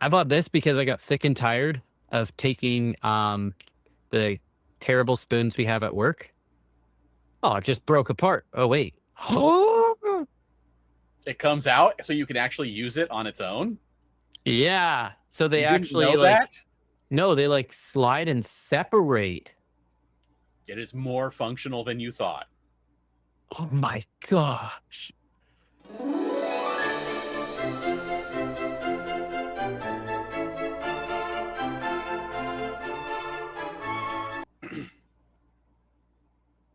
I bought this because I got sick and tired of taking the terrible spoons we have at work. Oh, it just broke apart. Oh wait. It comes out so you can actually use it on its own. Yeah. So they You didn't actually know that? no, they like slide and separate. It is more functional than you thought. Oh my gosh.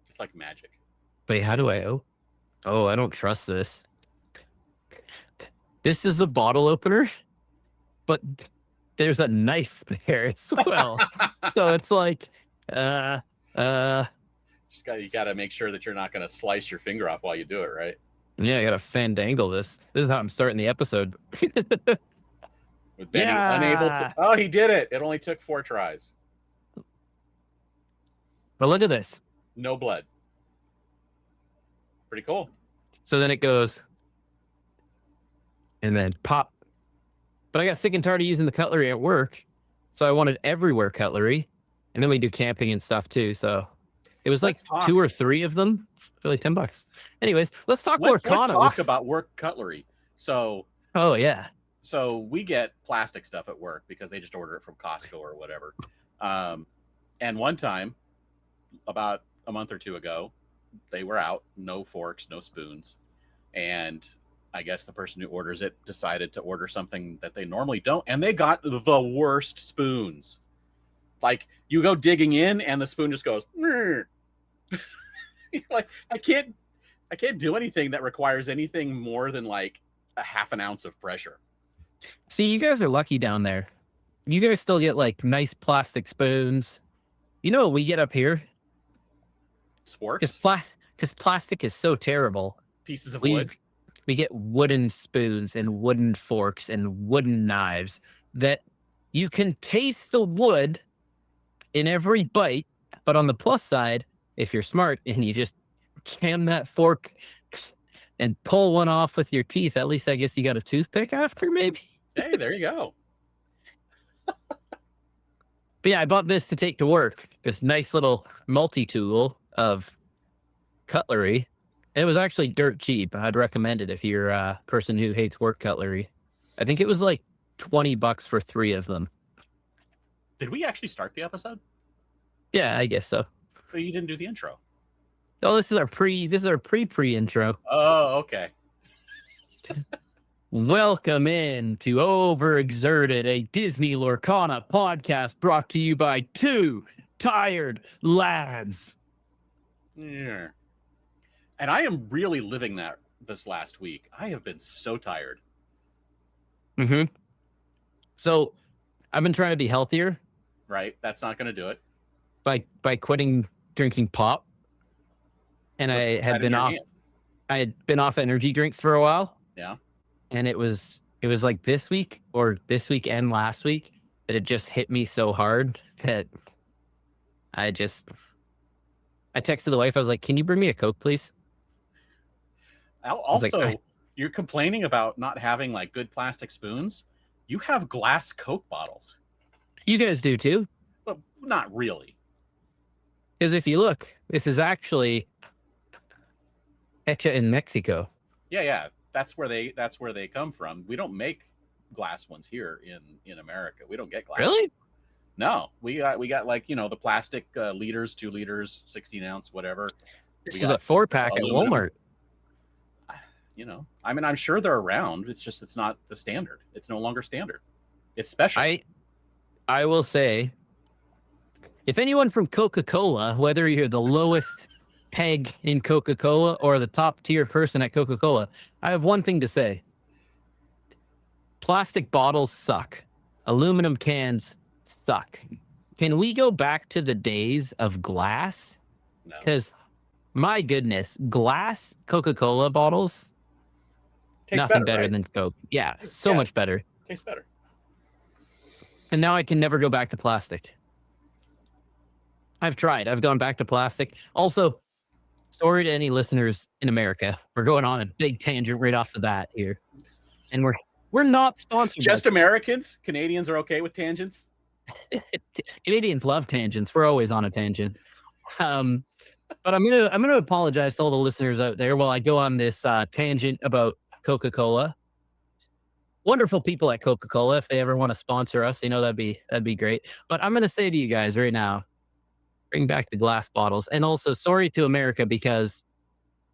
It's like magic. Wait, how do I Oh, I don't trust this. This is the bottle opener, but there's a knife there as well. So it's like, you got to make sure that you're not going to slice your finger off while you do it, right? Yeah, I gotta fandangle this. This is how I'm starting the episode. With Benny unable to. Oh, he did it. It only took 4 tries. But look at this. No blood. Pretty cool. So then it goes, and then pop. But I got sick and tired of using the cutlery at work, so I wanted everywhere cutlery, and then we do camping and stuff too. So it was like 2 or 3 of them for like $10. Anyways, let's talk more. Let's talk about work cutlery. So, oh yeah. So we get plastic stuff at work because they just order it from Costco or whatever. And one time, about a month or 2 ago, they were out, no forks, no spoons. And I guess the person who orders it decided to order something that they normally don't. And they got the worst spoons. Like, you go digging in and the spoon just goes, like, I can't do anything that requires anything more than like a half an ounce of pressure. See, you guys are lucky down there. You guys still get like nice plastic spoons. You know what we get up here? Sporks? Because plastic is so terrible. Pieces of wood. We get wooden spoons and wooden forks and wooden knives that you can taste the wood in every bite. But on the plus side, if you're smart and you just jam that fork and pull one off with your teeth, at least I guess you got a toothpick after, maybe. Hey, there you go. But yeah, I bought this to take to work. This nice little multi-tool of cutlery. It was actually dirt cheap. I'd recommend it if you're a person who hates work cutlery. I think it was like $20 for 3 of them. Did we actually start the episode? Yeah, I guess so. But you didn't do the intro. Oh, this is our pre intro. Oh, okay. Welcome in to Overexerted, a Disney Lorcana podcast brought to you by 2 tired lads. Yeah. And I am really living that this last week. I have been so tired. Mm-hmm. So I've been trying to be healthier. Right. That's not going to do it. By quitting drinking pop. And I had been off energy drinks for a while. Yeah. And it was like this week and last week that it just hit me so hard that I texted the wife. I was like, can you bring me a Coke, please? Also, you're complaining about not having like good plastic spoons. You have glass Coke bottles. You guys do too? But not really. Because if you look, this is actually hecha in Mexico. Yeah. That's where they come from. We don't make glass ones here in America. We don't get glass. Really? No, we got like, the plastic liters, 2 liters, 16 ounce, whatever. This is a 4-pack at Walmart. I mean, I'm sure they're around. It's just, it's not the standard. It's no longer standard. It's special. I will say, if anyone from Coca-Cola, whether you're the lowest peg in Coca-Cola or the top tier person at Coca-Cola, I have one thing to say. Plastic bottles suck. Aluminum cans suck. Can we go back to the days of glass? No. Because my goodness, glass Coca-Cola bottles, nothing better than Coke. Yeah, so much better. Tastes better. And now I can never go back to plastic. I've tried. I've gone back to plastic. Also, sorry to any listeners in America. We're going on a big tangent right off the bat here. And We're not sponsored. Just Americans. Canadians are okay with tangents. Canadians love tangents. We're always on a tangent. Um, but I'm gonna apologize to all the listeners out there while I go on this tangent about Coca-Cola. Wonderful people at Coca-Cola. If they ever want to sponsor us, that'd be great. But I'm gonna say to you guys right now, bring back the glass bottles, and also sorry to America because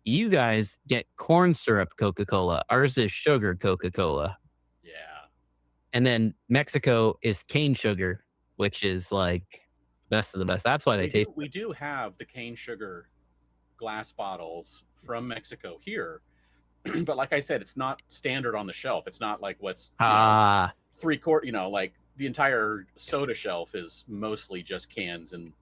you guys get corn syrup Coca-Cola. Ours is sugar Coca-Cola. Yeah. And then Mexico is cane sugar, which is like best of the best. That's why they taste. We do have the cane sugar glass bottles from Mexico here, but like I said, it's not standard on the shelf. It's not like what's three-quart. Like the entire soda shelf is mostly just cans, and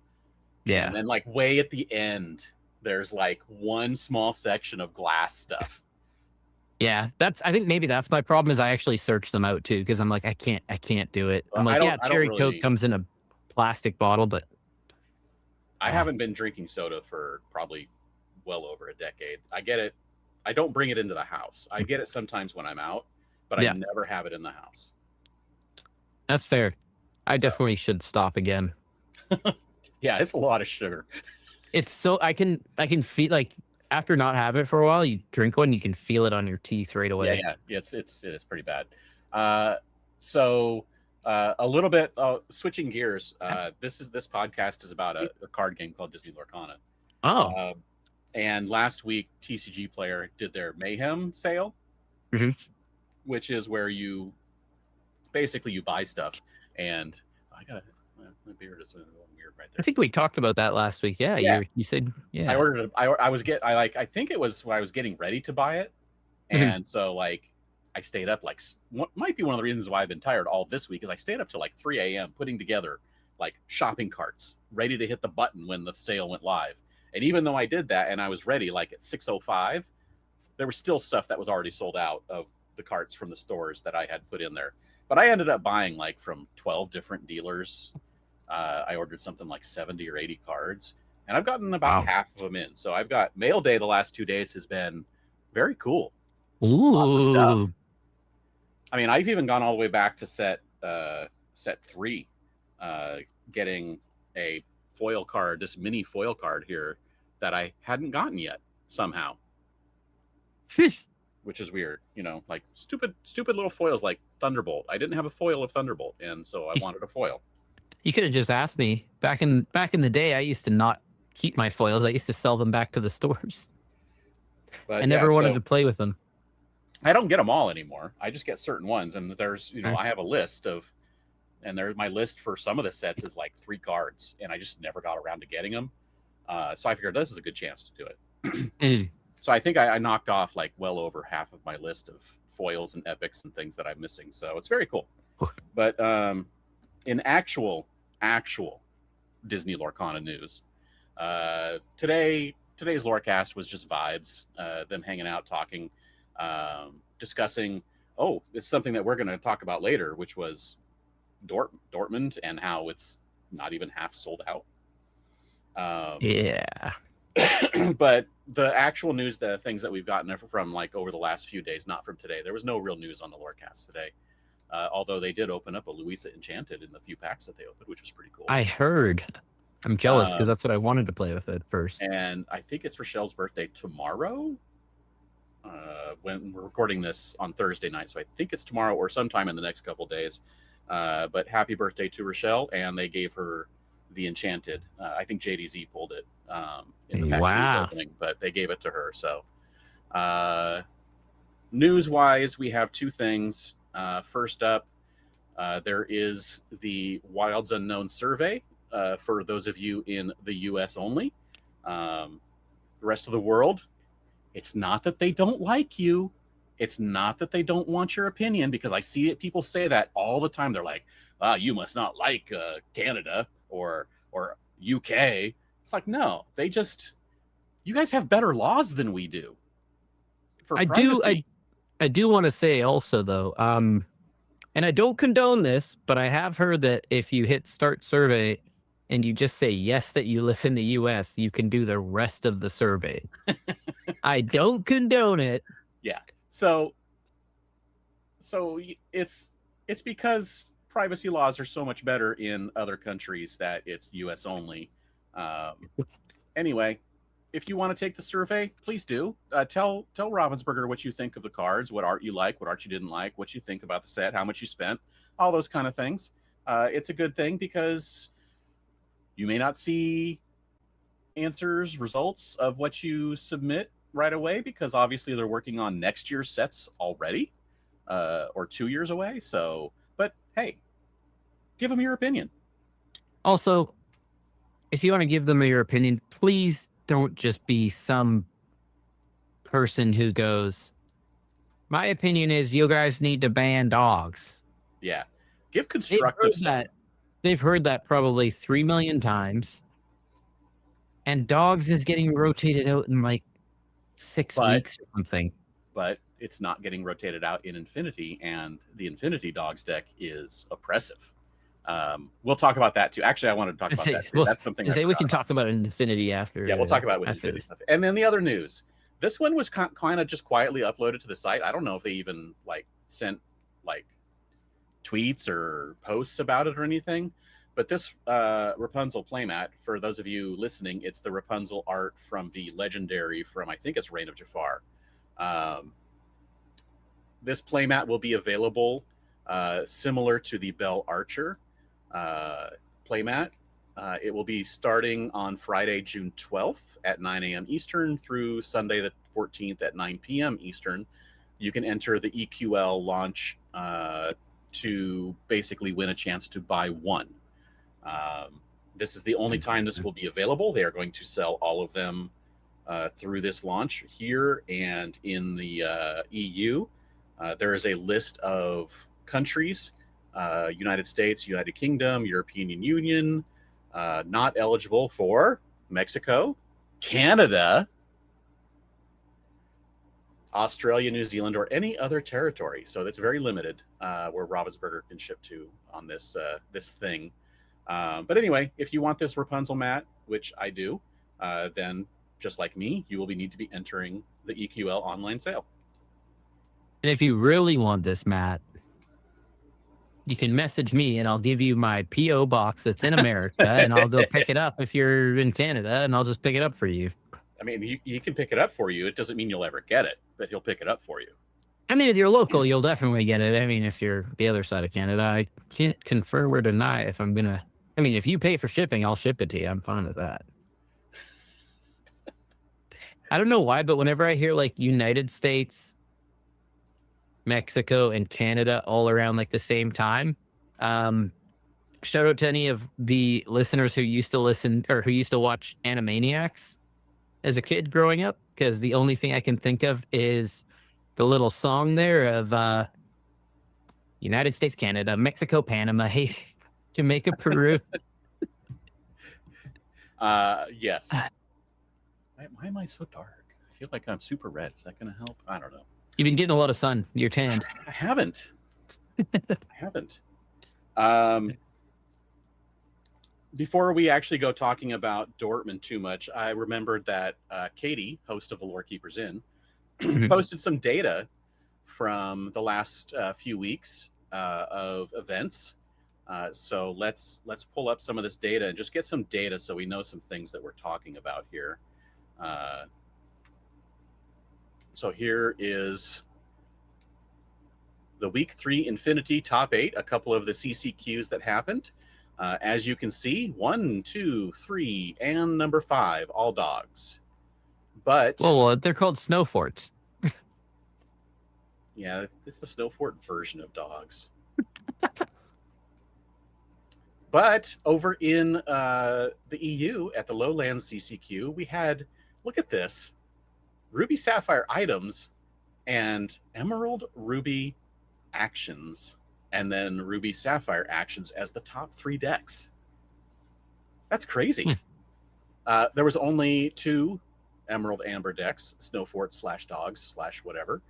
then like way at the end, there's like one small section of glass stuff. Yeah, I think maybe that's my problem is I actually search them out too because I'm like I can't do it. I'm like cherry Coke comes in a plastic bottle, but I haven't been drinking soda for probably well over a decade. I get it. I don't bring it into the house. I get it sometimes when I'm out, but I never have it in the house. That's fair. I definitely should stop again. Yeah, it's a lot of sugar. It's so I can feel like after not having it for a while, you drink one, you can feel it on your teeth right away. Yeah, it's pretty bad. So a little bit switching gears. This podcast is about a card game called Disney Lorcana. Oh. And last week, TCG Player did their Mayhem sale, which is where you basically buy stuff. And I got my beard is a little weird right there. I think we talked about that last week. Yeah. You said I ordered it. I think it was when I was getting ready to buy it, and so like I stayed up might be one of the reasons why I've been tired all this week is I stayed up till like 3 a.m. putting together like shopping carts ready to hit the button when the sale went live. And even though I did that and I was ready like at 6:05, there was still stuff that was already sold out of the carts from the stores that I had put in there. But I ended up buying like from 12 different dealers. I ordered something like 70 or 80 cards, and I've gotten about half of them in. So I've got mail day the last 2 days has been very cool. Ooh. Lots of stuff. I mean, I've even gone all the way back to set 3, getting a foil card, this mini foil card here that I hadn't gotten yet somehow. Which is weird, like stupid little foils like Thunderbolt. I didn't have a foil of Thunderbolt, and so I wanted a foil. You could have just asked me. Back in the day, I used to not keep my foils. I used to sell them back to the stores. But I never wanted to play with them. I don't get them all anymore. I just get certain ones, and there's I have a list of, and there's my list for some of the sets is like 3 cards, and I just never got around to getting them. So I figured this is a good chance to do it. So I think I knocked off like well over half of my list of foils and epics and things that I'm missing. So it's very cool. But in actual Disney Lorcana news, today's Lorecast was just vibes, them hanging out, talking, discussing. Oh, it's something that we're going to talk about later, which was Dortmund and how it's not even half sold out. But the actual news, the things that we've gotten from like over the last few days, not from today. There was no real news on the Lorecast today. Although they did open up a Louisa Enchanted in the few packs that they opened, which was pretty cool. I heard. I'm jealous because that's what I wanted to play with it first. And I think it's Rochelle's birthday tomorrow. When we're recording this on Thursday night, so I think it's tomorrow or sometime in the next couple days. But happy birthday to Rochelle, and they gave her the Enchanted. I think JDZ pulled it in the pack opening, but they gave it to her. So, news-wise, we have 2 things. First up, there is the Wilds Unknown survey for those of you in the U.S. only. The rest of the world, it's not that they don't like you. It's not that they don't want your opinion, because I see it. People say that all the time. They're like, you must not like Canada or UK. It's like, no, you guys have better laws than we do. For privacy. I do want to say also though, and I don't condone this, but I have heard that if you hit start survey and you just say yes that you live in the US, you can do the rest of the survey. I don't condone it. Yeah. So So it's because privacy laws are so much better in other countries that it's U.S. only. Um, anyway, if you want to take the survey, please do. Tell Ravensburger what you think of the cards, what art you like, what art you didn't like, what you think about the set, how much you spent, all those kind of things. It's a good thing because you may not see answers, results of what you submit right away because obviously they're working on next year's sets already, or 2 years away. So, but hey, give them your opinion. Also, if you want to give them your opinion, please don't just be some person who goes, my opinion is you guys need to ban dogs. Yeah, give They've constructive heard stuff. that. They've heard that probably 3 million times. And dogs is getting rotated out in like 6 But weeks or something. but it's not getting rotated out in Infinity, and the Infinity Dogs deck is oppressive. We'll talk about that too. Actually, I wanted to talk about that too. That's something We can talk about Infinity after. Yeah, we'll talk about it with after Infinity this. stuff. And then the other news. This one was kind of just quietly uploaded to the site. I don't know if they even like sent like tweets or posts about it or anything. But this Rapunzel playmat, for those of you listening, it's the Rapunzel art from the legendary from, I think it's Reign of Jafar. This playmat will be available similar to the Belle Archer playmat. It will be starting on Friday, June 12th at 9 a.m. Eastern through Sunday the 14th at 9 p.m. Eastern. You can enter the EQL launch to basically win a chance to buy one. This is the only time this will be available. They are going to sell all of them through this launch here and in the EU. There is a list of countries, United States, United Kingdom, European Union, not eligible for Mexico, Canada, Australia, New Zealand, or any other territory. So that's very limited where Ravensburger can ship to on this this thing. But anyway, if you want this Rapunzel mat, which I do, then just like me, you will need to be entering the EQL online sale. And if you really want this, Matt, you can message me and I'll give you my P.O. box that's in America and I'll go pick it up if you're in Canada and I'll just pick it up for you. I mean, he can pick it up for you. It doesn't mean you'll ever get it, but he'll pick it up for you. I mean, if you're local, you'll definitely get it. I mean, if you're the other side of Canada, I can't confirm or deny if I'm going to. I mean, if you pay for shipping, I'll ship it to you. I'm fine with that. I don't know why, but whenever I hear like United States, Mexico, and Canada all around like the same time, shout out to any of the listeners who used to listen or who used to watch Animaniacs as a kid growing up, because the only thing I can think of is the little song there of United States, Canada, Mexico, Panama, hey, Jamaica, Peru. Yes. Why am I so dark? I feel like I'm super red. Is that going to help? I don't know. You've been getting a lot of sun. You're tanned. I haven't. I haven't. Before we actually go talking about Dortmund too much, I remembered that Katie, host of the Lore Keepers Inn, posted some data from the last few weeks of events. So let's pull up some of this data and just get some data so we know some things that we're talking about here. So here is the week 3 Infinity top 8, a couple of the CCQs that happened. As you can see, 1, 2, 3, and number 5, all dogs. But well, they're called snow forts. Yeah, it's the snow fort version of dogs. But over in the EU at the Lowlands CCQ, we had, look at this, Ruby Sapphire items and Emerald Ruby actions, and then Ruby Sapphire actions as the top 3 decks. That's crazy. There was only 2 Emerald Amber decks, Snowfort / dogs / whatever.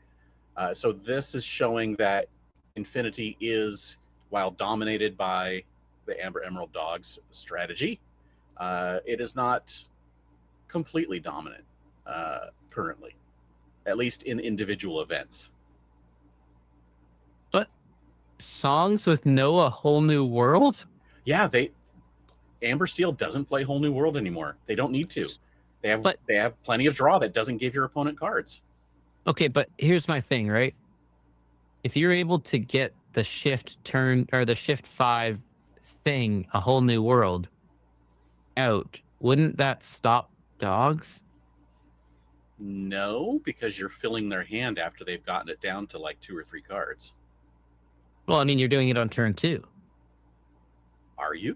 So this is showing that Infinity is, while dominated by the Amber Emerald Dogs strategy, it is not completely dominant currently, at least in individual events. Songs with Noah, Whole New World? Yeah, Amber Steel doesn't play Whole New World anymore. They don't need to. But They have plenty of draw that doesn't give your opponent cards. okay, but here's my thing, right? If you're able to get the shift turn or the shift 5 thing, A Whole New World, out, wouldn't that stop dogs? No, because you're filling their hand after they've gotten it down to like 2 or 3 cards. Well, I mean, you're doing it on turn 2. Are you?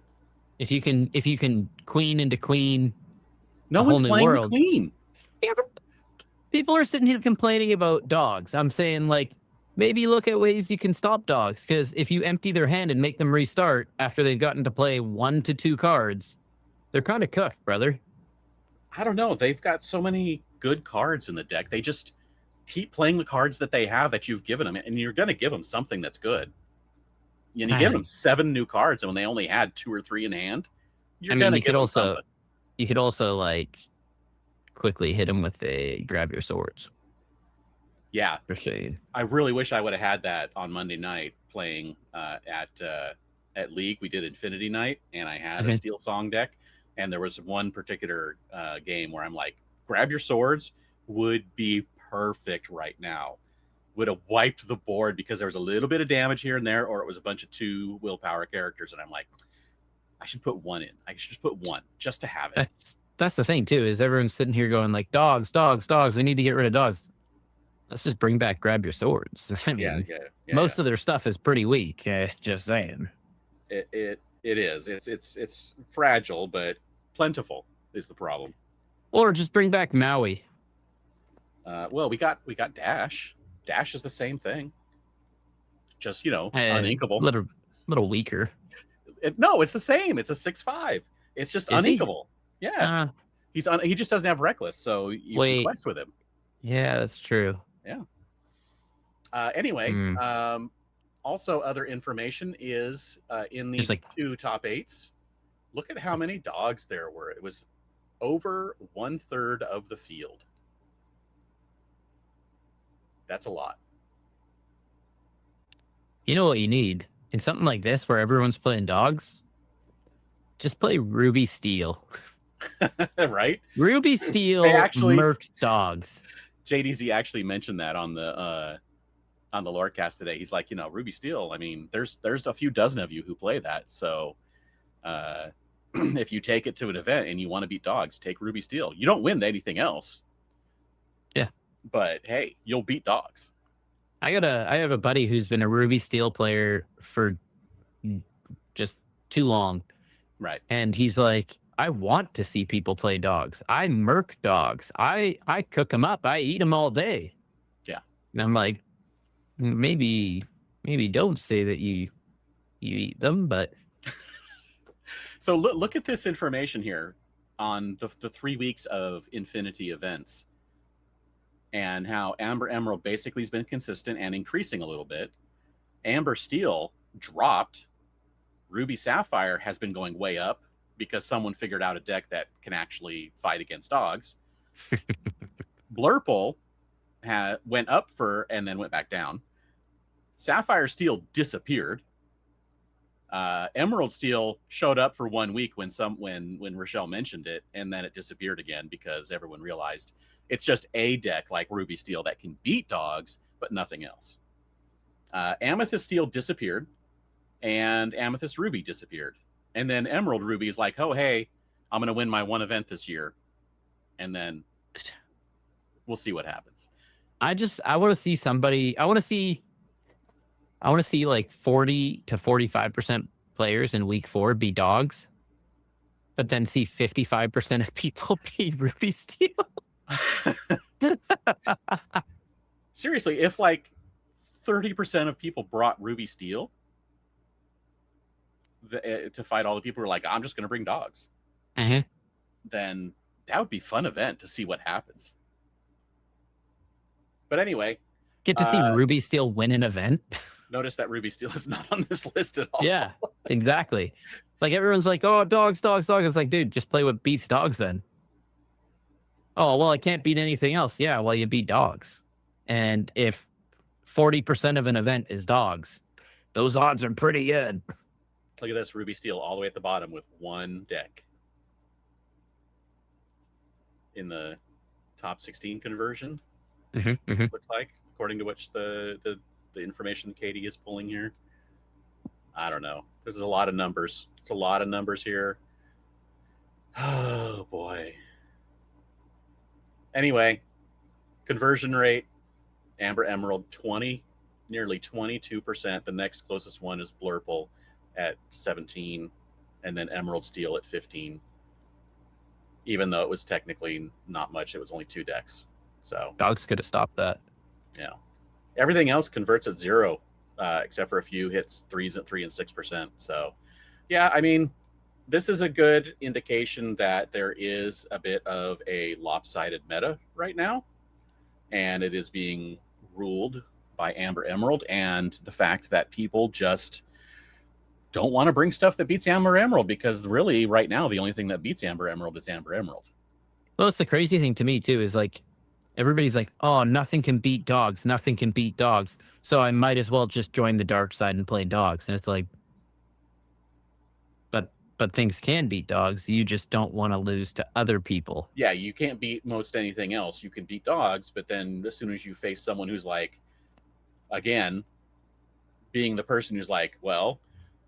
If you can queen into queen, No A Whole one's New playing World. the queen. Yeah, but people are sitting here complaining about dogs. I'm saying, like, maybe look at ways you can stop dogs, because if you empty their hand and make them restart after they've gotten to play 1 to 2 cards, they're kind of cooked, brother. I don't know. They've got so many good cards in the deck. They just keep playing the cards that they have that you've given them, and you're going to give them something that's good. You give them 7 new cards, and when they only had 2 or 3 in hand, you're going to give them something. You could also like quickly hit them with a grab your swords. Yeah, for shade. I really wish I would have had that on Monday night playing at League. We did Infinity Night, and I had a Steel Song deck, and there was one particular game where I'm like, grab your swords would be perfect right now. Would have wiped the board because there was a little bit of damage here and there, or it was a bunch of 2 willpower characters, and I'm like, I should put 1 in. I should just put 1 just to have it. That's the thing too, is everyone's sitting here going like, dogs, dogs, dogs. We need to get rid of dogs. Let's just bring back grab your swords. I mean, most of their stuff is pretty weak. Just saying. It is. It's fragile, but plentiful is the problem. Or just bring back Maui. Well, we got Dash. Dash is the same thing. Just uninkable. Little weaker. No, it's the same. It's a 6/5. It's just uninkable. Yeah. He just doesn't have reckless, so you can quest with him. Yeah, that's true. Yeah. Anyway, also other information is in these like 2 top 8s. Look at how many dogs there were. It was over 1/3 of the field. That's a lot. You know what you need in something like this where everyone's playing dogs? Just play Ruby Steel. Right? Ruby Steel mercs dogs. JDZ actually mentioned that on the Lorecast today. He's like, Ruby Steel, I mean, there's a few dozen of you who play that. So if you take it to an event and you want to beat dogs, take Ruby Steel. You don't win anything else. Yeah. But hey, you'll beat dogs. I have a buddy who's been a Ruby Steel player for just too long. Right. And he's like, I want to see people play dogs. I merc dogs. I cook them up. I eat them all day. Yeah. And I'm like, maybe don't say that you eat them, but. So look at this information here on the 3 weeks of Infinity events, and how Amber Emerald basically has been consistent and increasing a little bit. Amber Steel dropped. Ruby Sapphire has been going way up because someone figured out a deck that can actually fight against dogs. Blurple went up and then went back down. Sapphire Steel disappeared. Emerald Steel showed up for 1 week when Rochelle mentioned it, and then it disappeared again because everyone realized it's just a deck like Ruby Steel that can beat dogs, but nothing else. Amethyst Steel disappeared, and Amethyst Ruby disappeared. And then Emerald Ruby is like, oh, hey, I'm going to win my 1 event this year. And then we'll see what happens. I want to see somebody, I want to see like 40 to 45% players in week 4 be dogs, but then see 55% of people be Ruby Steel. Seriously, if like 30% of people brought Ruby Steel to fight all the people who are like, I'm just going to bring dogs, then that would be a fun event to see what happens. But anyway, get to see Ruby Steel win an event. Notice that Ruby Steel is not on this list at all. Yeah, exactly. Like everyone's like, oh, dogs, dogs, dogs. It's like, dude, just play what beats dogs then. Oh, well, I can't beat anything else. Yeah, well, you beat dogs. And if 40% of an event is dogs, those odds are pretty good. Look at this, Ruby Steel all the way at the bottom with one deck in the top 16 conversion. Looks like, according to which the information Katie is pulling here. I don't know. There's a lot of numbers. It's a lot of numbers here. Oh boy. Anyway, conversion rate, Amber Emerald 20, nearly 22%. The next closest one is Blurple at 17, and then Emerald Steel at 15. Even though it was technically not much, it was only 2 decks. So Dogs could have stopped that. Yeah. Everything else converts at 0, except for a few hits 3 and 6%. So yeah, I mean, this is a good indication that there is a bit of a lopsided meta right now, and it is being ruled by Amber Emerald and the fact that people just don't want to bring stuff that beats Amber Emerald, because really right now the only thing that beats Amber Emerald is Amber Emerald. Well, it's the crazy thing to me too is like everybody's like, oh, nothing can beat dogs. Nothing can beat dogs. So I might as well just join the dark side and play dogs. And it's like, but things can beat dogs. You just don't want to lose to other people. Yeah, you can't beat most anything else. You can beat dogs, but then as soon as you face someone who's like, again, being the person who's like, well,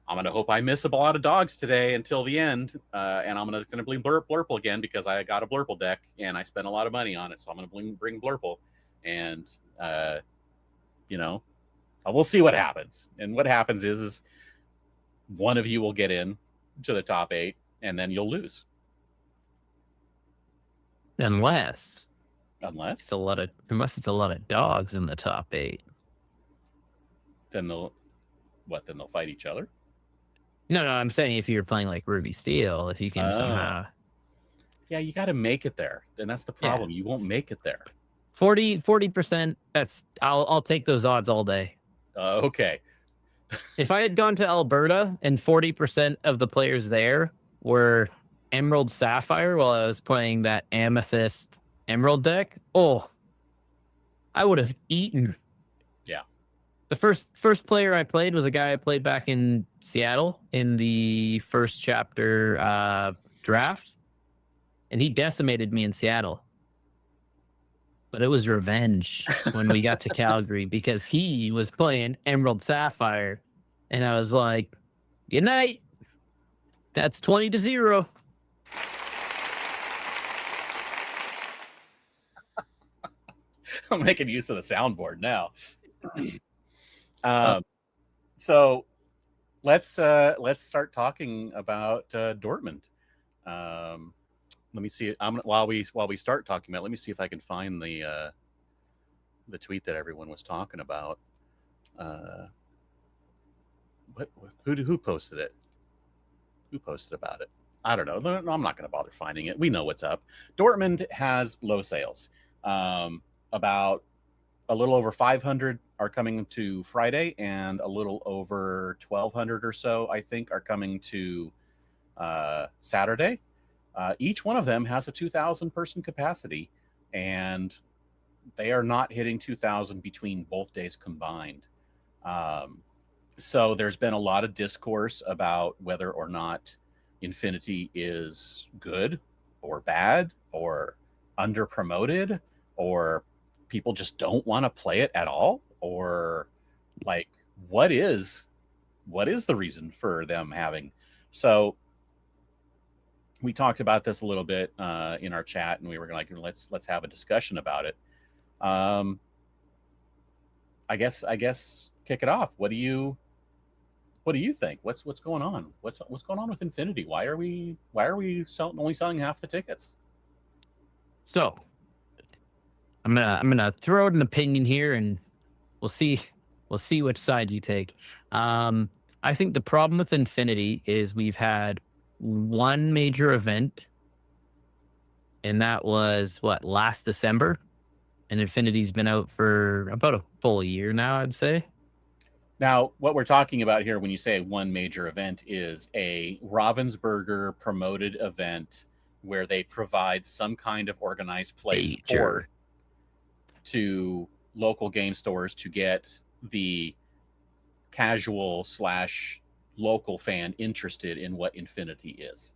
I'm going to hope I miss a lot of dogs today until the end, and I'm going to bring Blurple again because I got a Blurple deck and I spent a lot of money on it, so I'm going to bring Blurple. And, you know, we'll see what happens. And what happens is one of you will get in to the top 8, and then you'll lose. Unless it's a lot of dogs in the top 8. Then they'll fight each other? No, I'm saying if you're playing like Ruby Steel, if you can somehow. Yeah, you got to make it there. And that's the problem. Yeah. You won't make it there. 40%. I'll take those odds all day. Okay. If I had gone to Alberta and 40% of the players there were Emerald Sapphire while I was playing that Amethyst Emerald deck, I would have eaten. Yeah. The first player I played was a guy I played back in Seattle in the first chapter draft, and he decimated me in Seattle. But it was revenge when we got to Calgary because he was playing Emerald Sapphire, and I was like, "Good night." That's 20-0. I'm making use of the soundboard now. So let's start talking about Dortmund. Let me see. While we start talking about, let me see if I can find the tweet that everyone was talking about. Who posted it? Who posted about it? I don't know. No, I'm not going to bother finding it. We know what's up. Dortmund has low sales. About a little over 500 are coming to Friday, and a little over 1,200 or so, I think, are coming to Saturday. Each one of them has a 2,000 person capacity, and they are not hitting 2,000 between both days combined. So there's been a lot of discourse about whether or not Infinity is good or bad or under promoted, or people just don't want to play it at all, or like what is the reason for them having. So we talked about this a little bit in our chat, and we were like, let's have a discussion about it. I guess kick it off. What do you think? What's going on? What's going on with Infinity? Why are we only selling half the tickets? So I'm gonna throw out an opinion here, and we'll see which side you take. I think the problem with Infinity is we've had one major event, and that was last December, and Infinity's been out for about a full year now, I'd say. Now, what we're talking about here when you say one major event is a Ravensburger promoted event where they provide some kind of organized play support to local game stores to get the casual / local fan interested in what Infinity is.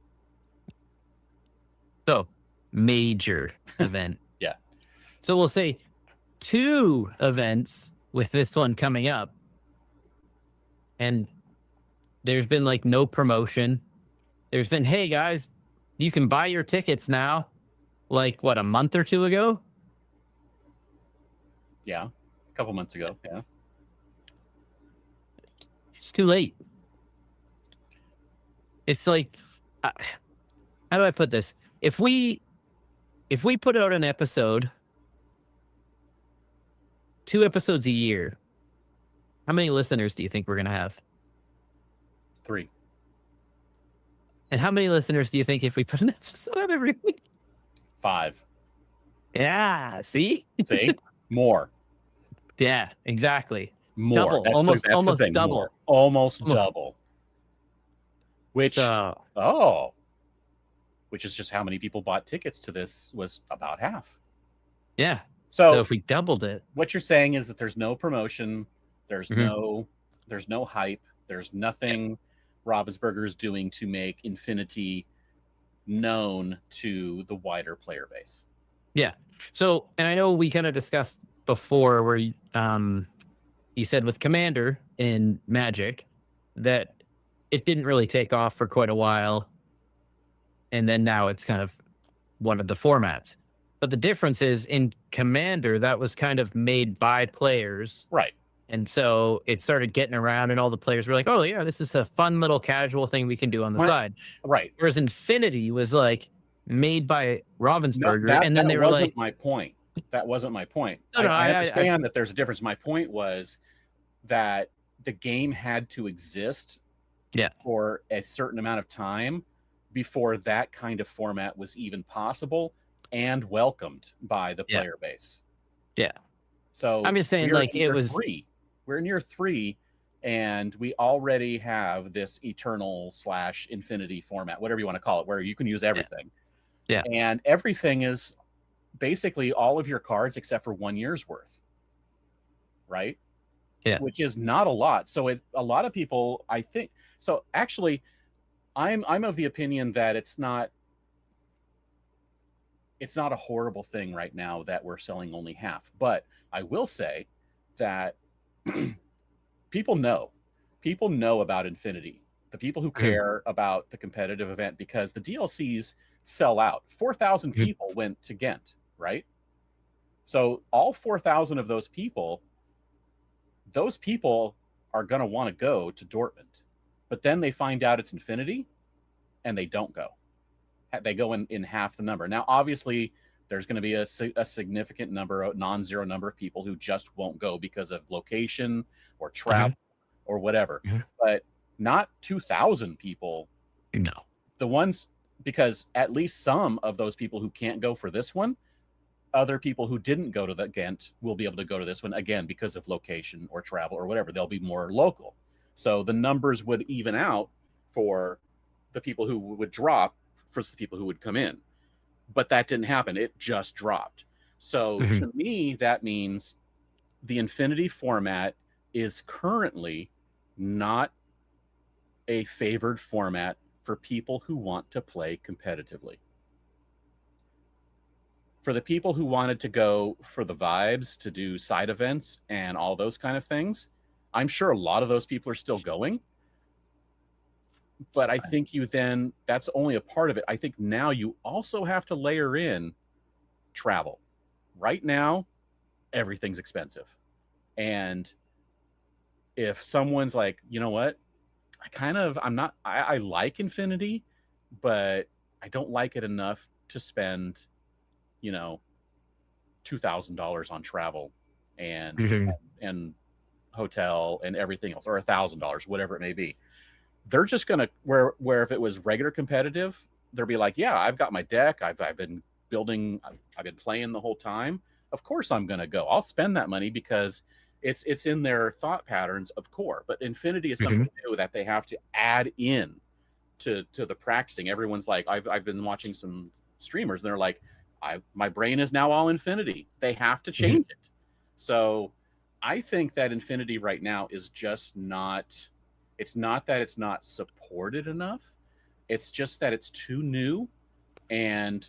So, major event. Yeah. So we'll say 2 events with this one coming up. And there's been like no promotion. There's been, hey guys, you can buy your tickets now. Like what, a month or 2 ago? Yeah. A couple months ago. Yeah. It's too late. It's like, how do I put this? If we put out an episode, 2 episodes a year, how many listeners do you think we're going to have? 3. And how many listeners do you think if we put an episode out every week? 5. Yeah, see? See? More. Yeah, exactly. More. Double, That's almost the thing. double. More. Almost double. Which, which is just how many people bought tickets to this was about half. Yeah. So if we doubled it, what you're saying is that there's no promotion, there's Mhm. no hype, there's nothing Ravensburger is doing to make Infinity known to the wider player base. Yeah. So, and I know we kind of discussed before where you said with Commander in Magic that it didn't really take off for quite a while. And then now it's kind of one of the formats. But the difference is in Commander, that was kind of made by players. Right. And so it started getting around, and all the players were like, oh, yeah, this is a fun little casual thing we can do on the side. Right. Whereas Infinity was like made by Ravensburger. And then they were like, my point. That wasn't my point. No, I understand that there's a difference. My point was that the game had to exist for a certain amount of time before that kind of format was even possible and welcomed by the player base. Yeah. So I'm just saying, like, it was 3. We're near 3, and we already have this Eternal / Infinity format, whatever you want to call it, where you can use everything. Yeah. And everything is basically all of your cards except for 1 year's worth. Right? Yeah. Which is not a lot. So a lot of people, I think, so actually I'm of the opinion that it's not a horrible thing right now that we're selling only half. But I will say that people know about Infinity. The people who care about the competitive event, because the DLCs sell out. 4,000 people went to Ghent, right? So all 4,000 of those people are going to want to go to Dortmund. But then they find out it's Infinity and they don't go. They go in half the number. Now, obviously, there's going to be a significant number, a non-zero number of people who just won't go because of location or travel or whatever. But not 2,000 people. No. The ones, because at least some of those people who can't go for this one, other people who didn't go to the Ghent will be able to go to this one, again, because of location or travel or whatever. They'll be more local. So the numbers would even out for the people who would drop versus the people who would come in. But that didn't happen. It just dropped. So to me, that means the Infinity format is currently not a favored format for people who want to play competitively. For the people who wanted to go for the vibes, to do side events and all those kind of things, I'm sure a lot of those people are still going. But I think that's only a part of it. I think now you also have to layer in travel. Right now, everything's expensive. And if someone's like, you know what, I like Infinity, but I don't like it enough to spend, $2,000 on travel and hotel and everything else, or $1,000, whatever it may be. They're just gonna where if it was regular competitive, they'll be like, yeah, I've got my deck, I've been building, I've been playing the whole time. Of course I'm gonna go. I'll spend that money because it's in their thought patterns of core. But Infinity is something new that they have to add in to the practicing. Everyone's like, I've been watching some streamers and they're like, my brain is now all Infinity. They have to change it. So I think that Infinity right now is just not. It's not that it's not supported enough. It's just that it's too new, and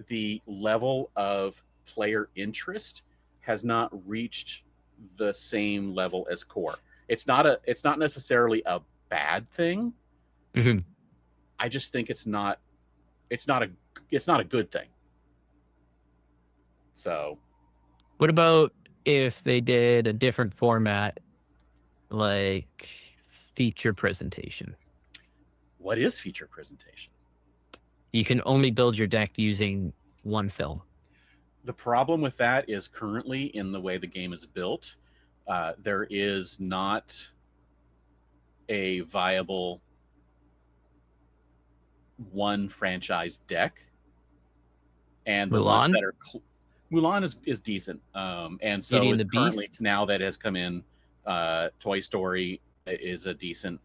the level of player interest has not reached the same level as core. It's not a. It's not necessarily a bad thing. Mhm. I just think it's not. It's not a. It's not a good thing. So What about if they did a different format, like feature presentation? what is feature presentation? You can only build your deck using one film. The problem with that is currently in the way the game is built, there is not a viable one franchise deck, and the ones Mulan, that are Mulan is decent, and Beauty so and is the currently Beast. now that has come in. Toy Story is a decent,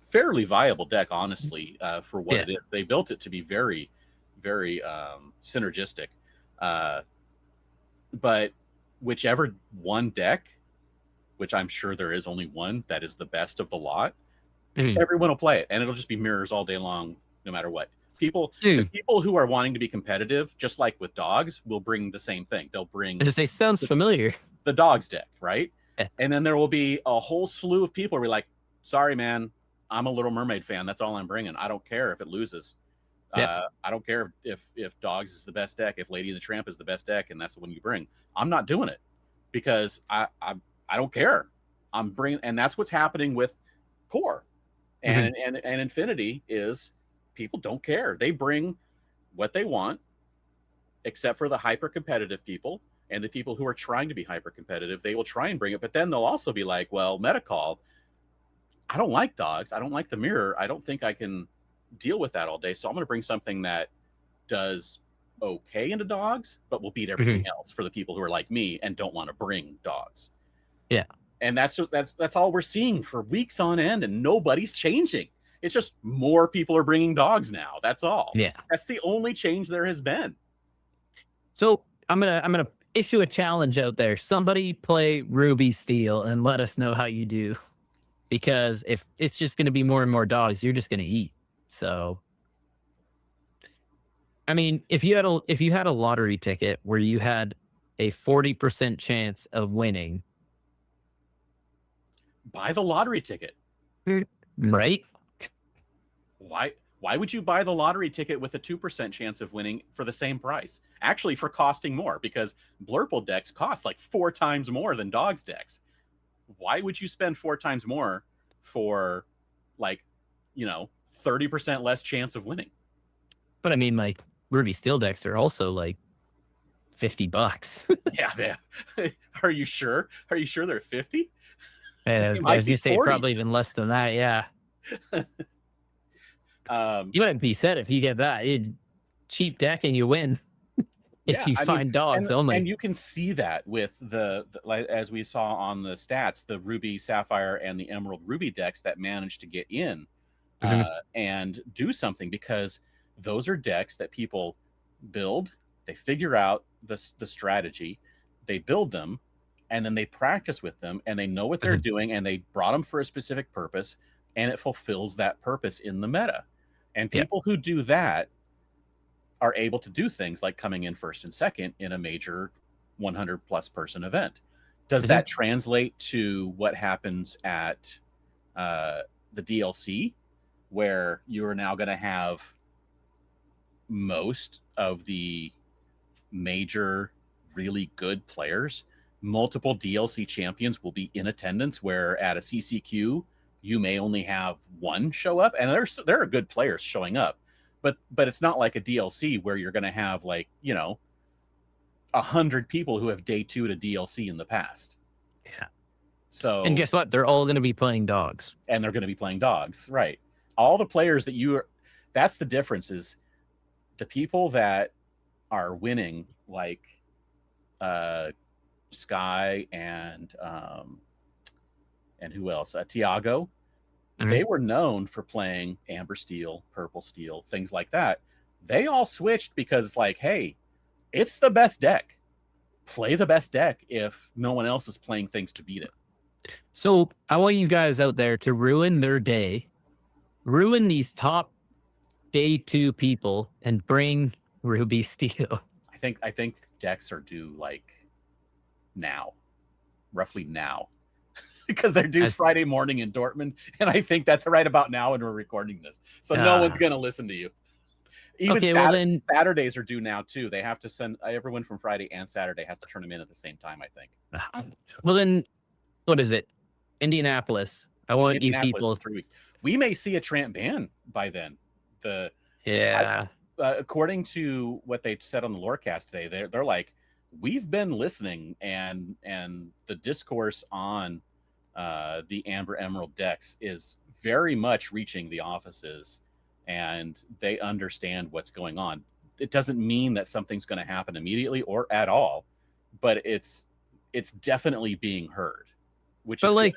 fairly viable deck, honestly, for what Yeah. it is. They built it to be very, very synergistic. Uh, but whichever one deck, which I'm sure there is only one that is the best of the lot, Mhm. everyone will play it, and it'll just be mirrors all day long, no matter what. The Dude, people who are wanting to be competitive, just like with dogs, will bring the same thing. They'll bring as I say, sounds the, familiar. the dogs deck, right? Yeah. And then there will be a whole slew of people who are like, "Sorry, man, I'm a Little Mermaid fan. That's all I'm bringing. I don't care if it loses. Yeah. I don't care if Dogs is the best deck, if Lady and the Tramp is the best deck, and that's the one you bring. I'm not doing it because I don't care. I'm bringing, and that's what's happening with Core Mhm. and Infinity is people don't care. They bring what they want, except for the hyper competitive people and the people who are trying to be hyper competitive. They will try and bring it, but then they'll also be like, well, Metacall, I don't like dogs. I don't like the mirror. I don't think I can deal with that all day. So I'm going to bring something that does okay into dogs, but will beat everything Mhm. else for the people who are like me and don't want to bring dogs. Yeah. And that's all we're seeing for weeks on end, and nobody's changing. It's just more people are bringing dogs now. That's all. Yeah. That's the only change there has been. So I'm gonna issue a challenge out there. Somebody play Ruby Steel and let us know how you do. Because if it's just gonna be more and more dogs, you're just gonna eat. So I mean, if you had a lottery ticket where you had a 40% chance of winning, Buy the lottery ticket. right? Why would you buy the lottery ticket with a 2% chance of winning for the same price? Actually, for costing more, because Blurple decks cost like 4 times more than dogs decks. Why would you spend 4 times more for, like, 30% less chance of winning? But I mean, like Ruby Steel decks are also like $50. Yeah, man. Are you sure? Are you sure they're 50? They I might was be gonna say 40. probably even less than that. Yeah, Um, you might be set if you get that cheap deck and you win if yeah, you I mean, find dogs and only. you can see that with like, as we saw on the stats, the Ruby Sapphire and the Emerald Ruby decks that managed to get in Mhm. and do something, because those are decks that people build, they figure out the strategy, they build them, and then they practice with them, and they know what they're Mhm. doing, and they brought them for a specific purpose, and it fulfills that purpose in the meta. And Yeah. people who do that are able to do things like coming in first and second in a major 100 plus person event. Does Mhm. that translate to what happens at the DLC, where you are now going to have most of the major, really good players? Multiple DLC champions will be in attendance, where at a CCQ, you may only have one show up, and there are good players showing up, but it's not like a DLC where you're going to have, like, 100 people who have day two to DLC in the past. Yeah. And So, guess what? They're all going to be playing dogs. and they're going to be playing dogs, right? All the players that you are, that's the difference, is the people that are winning, like uh, Sky and who else? Tiago. Mhm. They were known for playing Amber Steel, Purple Steel, things like that. They all switched because, like, hey, it's the best deck. play the best deck if no one else is playing things to beat it. So I want you guys out there to ruin their day, ruin these top day 2 people, and bring Ruby Steel. I think decks are due like now, roughly now, because they're due Friday morning in Dortmund, and I think that's right about now when we're recording this. So no one's gonna listen to you. Even Saturdays are due now too. They have to send everyone from Friday and Saturday has to turn them in at the same time, I think. Well, then, what is it? Indianapolis. I want you people. 3 weeks. We may see a Tramp ban by then. According to what they said on the Lorecast today, they're like, we've been listening, and the discourse on the Amber Emerald decks is very much reaching the offices, and they understand what's going on. It doesn't mean that something's going to happen immediately or at all, but it's definitely being heard. But like,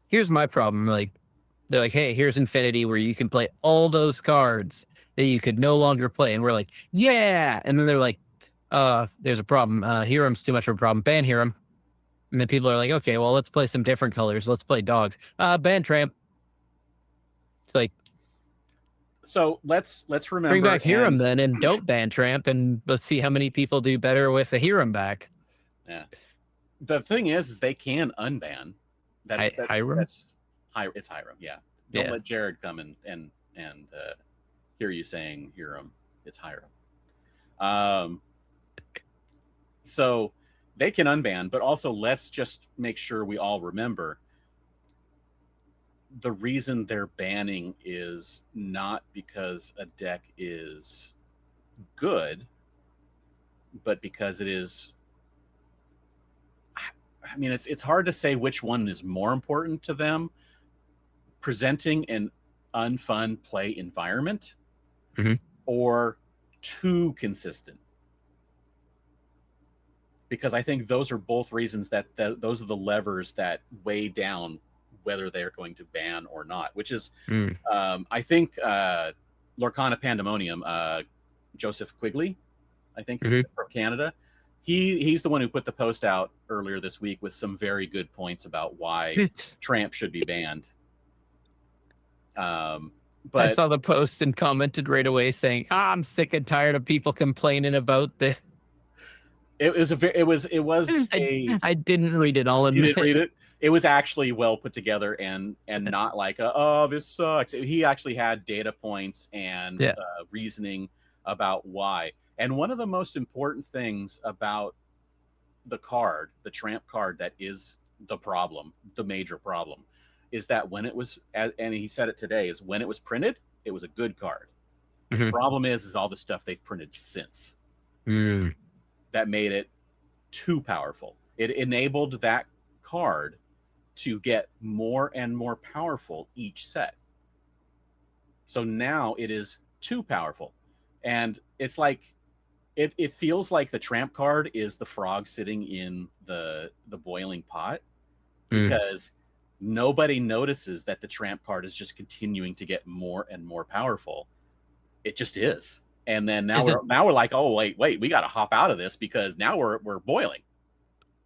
here's my problem. Like, they're like, hey, here's Infinity where you can play all those cards that you could no longer play. And we're like, yeah. And then they're like, there's a problem. Hirum's too much of a problem. Ban Hiram. And then people are like, okay, well, let's play some different colors. Let's play dogs. Ban Tramp. It's like, so let's remember, bring back Hiram then, and don't ban Tramp, and let's see how many people do better with the Hiram back. Yeah. The thing is they can unban. Hiram? It's Hiram, yeah. Don't let Jared come and hear you saying Hiram. It's Hiram. So they can unban, but also let's just make sure we all remember the reason they're banning is not because a deck is good, but because it is. I mean, it's hard to say which one is more important to them: presenting an unfun play environment, or too consistent. Because I think those are both reasons that those are the levers that weigh down whether they're going to ban or not, which is, I think, Lorcana Pandemonium, Joseph Quigley, I think is from Canada. He's the one who put the post out earlier this week with some very good points about why Tramp should be banned. But I saw the post and commented right away saying, I'm sick and tired of people complaining about the. I didn't read it all. You didn't read it? It was actually well put together and not like, oh, this sucks. He actually had data points and reasoning about why. And one of the most important things about the card, the Tramp card, that is the problem, the major problem, is that when it was, and he said it today, is when it was printed, it was a good card. The problem is all the stuff they've printed since that made it too powerful. It enabled that card to get more and more powerful each set. So now it is too powerful. And it's like, it feels like the Tramp card is the frog sitting in the boiling pot, because nobody notices that the Tramp card is just continuing to get more and more powerful. It just is. And then now we're like, oh, wait, we got to hop out of this because now we're boiling.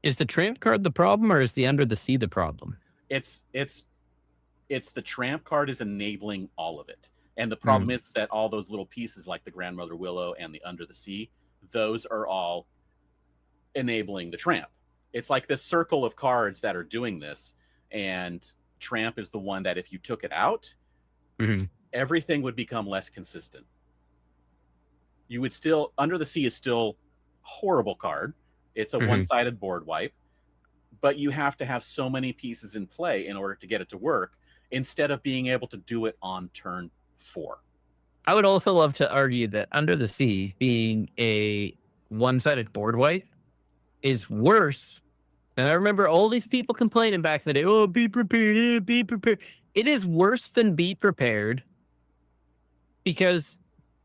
Is the Tramp card the problem, or is the Under the Sea the problem? It's the Tramp card is enabling all of it. And the problem is that all those little pieces like the Grandmother Willow and the Under the Sea, those are all enabling the Tramp. It's like this circle of cards that are doing this, and Tramp is the one that if you took it out, everything would become less consistent. You would still, Under the Sea is still a horrible card. It's a one-sided board wipe, but you have to have so many pieces in play in order to get it to work, instead of being able to do it on turn 4. I would also love to argue that Under the Sea being a one-sided board wipe is worse. And I remember all these people complaining back in the day, oh, be prepared, be prepared. It is worse than Be Prepared because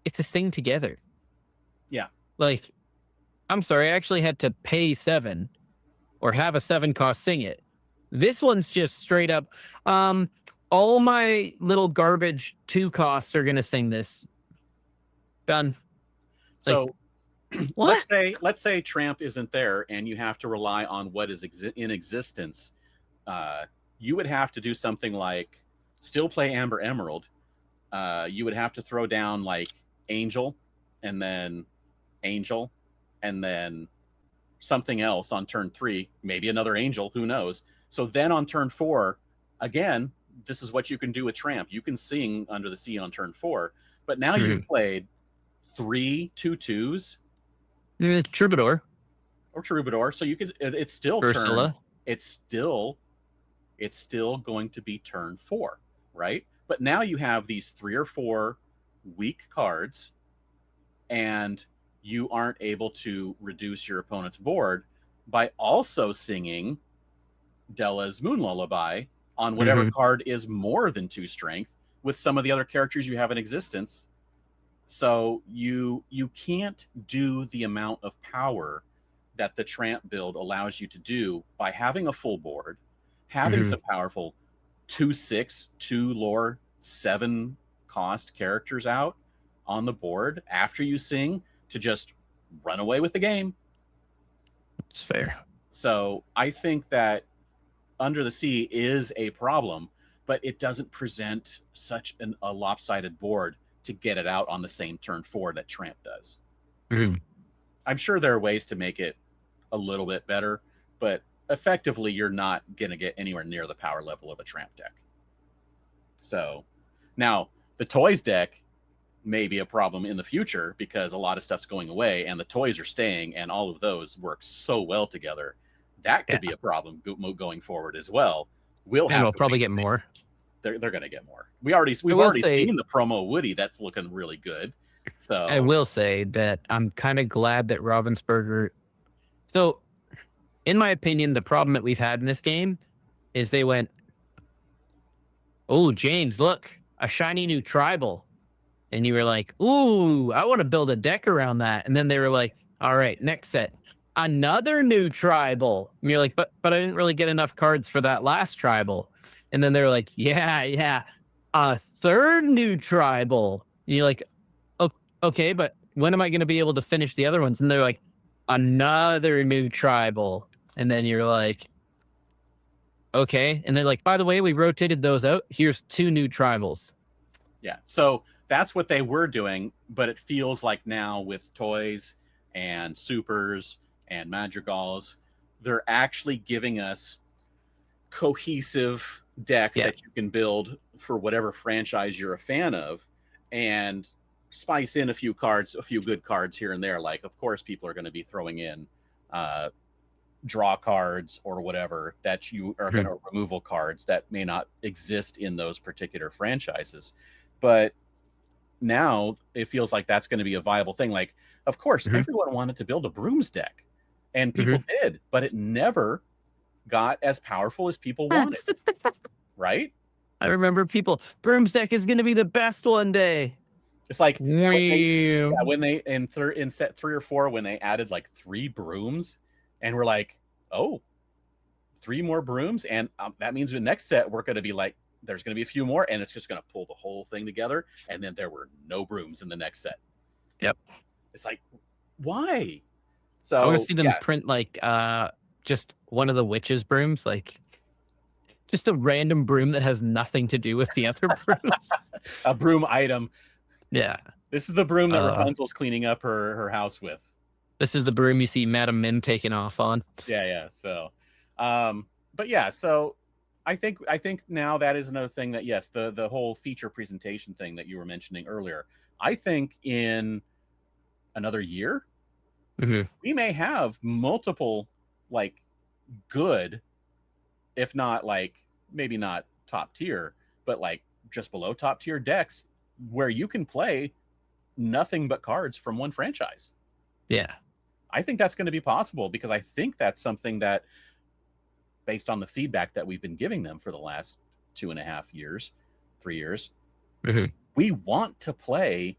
it's a sing together. Yeah. Like, I'm sorry, I actually had to pay 7 or have a 7 cost sing it. This one's just straight up, all my little garbage 2 costs are going to sing this. Done. So What? let's say Tramp isn't there, and you have to rely on what is in existence. You would have to do something like still play Amber Emerald. You would have to throw down like Angel, and then Angel, and then something else on turn 3, maybe another Angel, who knows. So then on turn 4, again, this is what you can do with Tramp. You can sing Under the Sea on turn 4, but now you've played 3 2/2s Troubadour or Troubadour, so you could, it's still Ursula. it's still going to be turn 4, right? But now you have these 3 or 4 weak cards, and you aren't able to reduce your opponent's board by also singing Della's Moon Lullaby on whatever card is more than 2 strength with some of the other characters you have in existence. So you can't do the amount of power that the Tramp build allows you to do by having a full board, having some powerful 2/6, 2 lore, 7 cost characters out on the board after you sing to just run away with the game. It's fair. So I think that Under the Sea is a problem, but it doesn't present such a lopsided board to get it out on the same turn 4 that Tramp does. I'm sure there are ways to make it a little bit better, but effectively you're not going to get anywhere near the power level of a Tramp deck. So now the toys deck may be a problem in the future because a lot of stuff's going away and the toys are staying, and all of those work so well together. That could be a problem going forward as well. We'll probably get more. They're going to get more. We've already seen the promo Woody. That's looking really good. So I will say that I'm kind of glad that Ravensburger. So, in my opinion, the problem that we've had in this game is they went, "Oh, James, look, a shiny new tribal," and you were like, "Ooh, I want to build a deck around that." And then they were like, "All right, next set, another new tribal." And you're like, "But I didn't really get enough cards for that last tribal." And then they're like, yeah, a third new tribal. And you're like, okay, but when am I going to be able to finish the other ones? And they're like, another new tribal. And then you're like, okay. And they're like, by the way, we rotated those out. Here's 2 new tribals. Yeah. So that's what they were doing. But it feels like now with toys and supers and madrigals, they're actually giving us cohesive decks that you can build for whatever franchise you're a fan of, and spice in a few good cards here and there. Like, of course, people are going to be throwing in draw cards or whatever that you are going to removal cards that may not exist in those particular franchises. But now it feels like that's going to be a viable thing. Like, of course, everyone wanted to build a brooms deck, and people did, but it never got as powerful as people wanted. Right? I remember Brooms deck is going to be the best one day. It's like when they in set 3 or 4, when they added like 3 brooms, and we're like, oh, 3 more brooms, and that means the next set we're going to be like, there's going to be a few more, and it's just going to pull the whole thing together. And then there were no brooms in the next set. Yep. It's like, why? So I want to see them print like just one of the witches' brooms, like just a random broom that has nothing to do with the other brooms. A broom item. Yeah. This is the broom that Rapunzel's cleaning up her house with. This is the broom you see Madam Mim taking off on. Yeah. So, but yeah, so I think now that is another thing that, yes, the whole feature presentation thing that you were mentioning earlier, I think in another year, we may have multiple like good, if not like maybe not top tier, but like just below top tier decks where you can play nothing but cards from one franchise. Yeah. I think that's going to be possible because I think that's something that, based on the feedback that we've been giving them for the last 2.5 years, 3 years, we want to play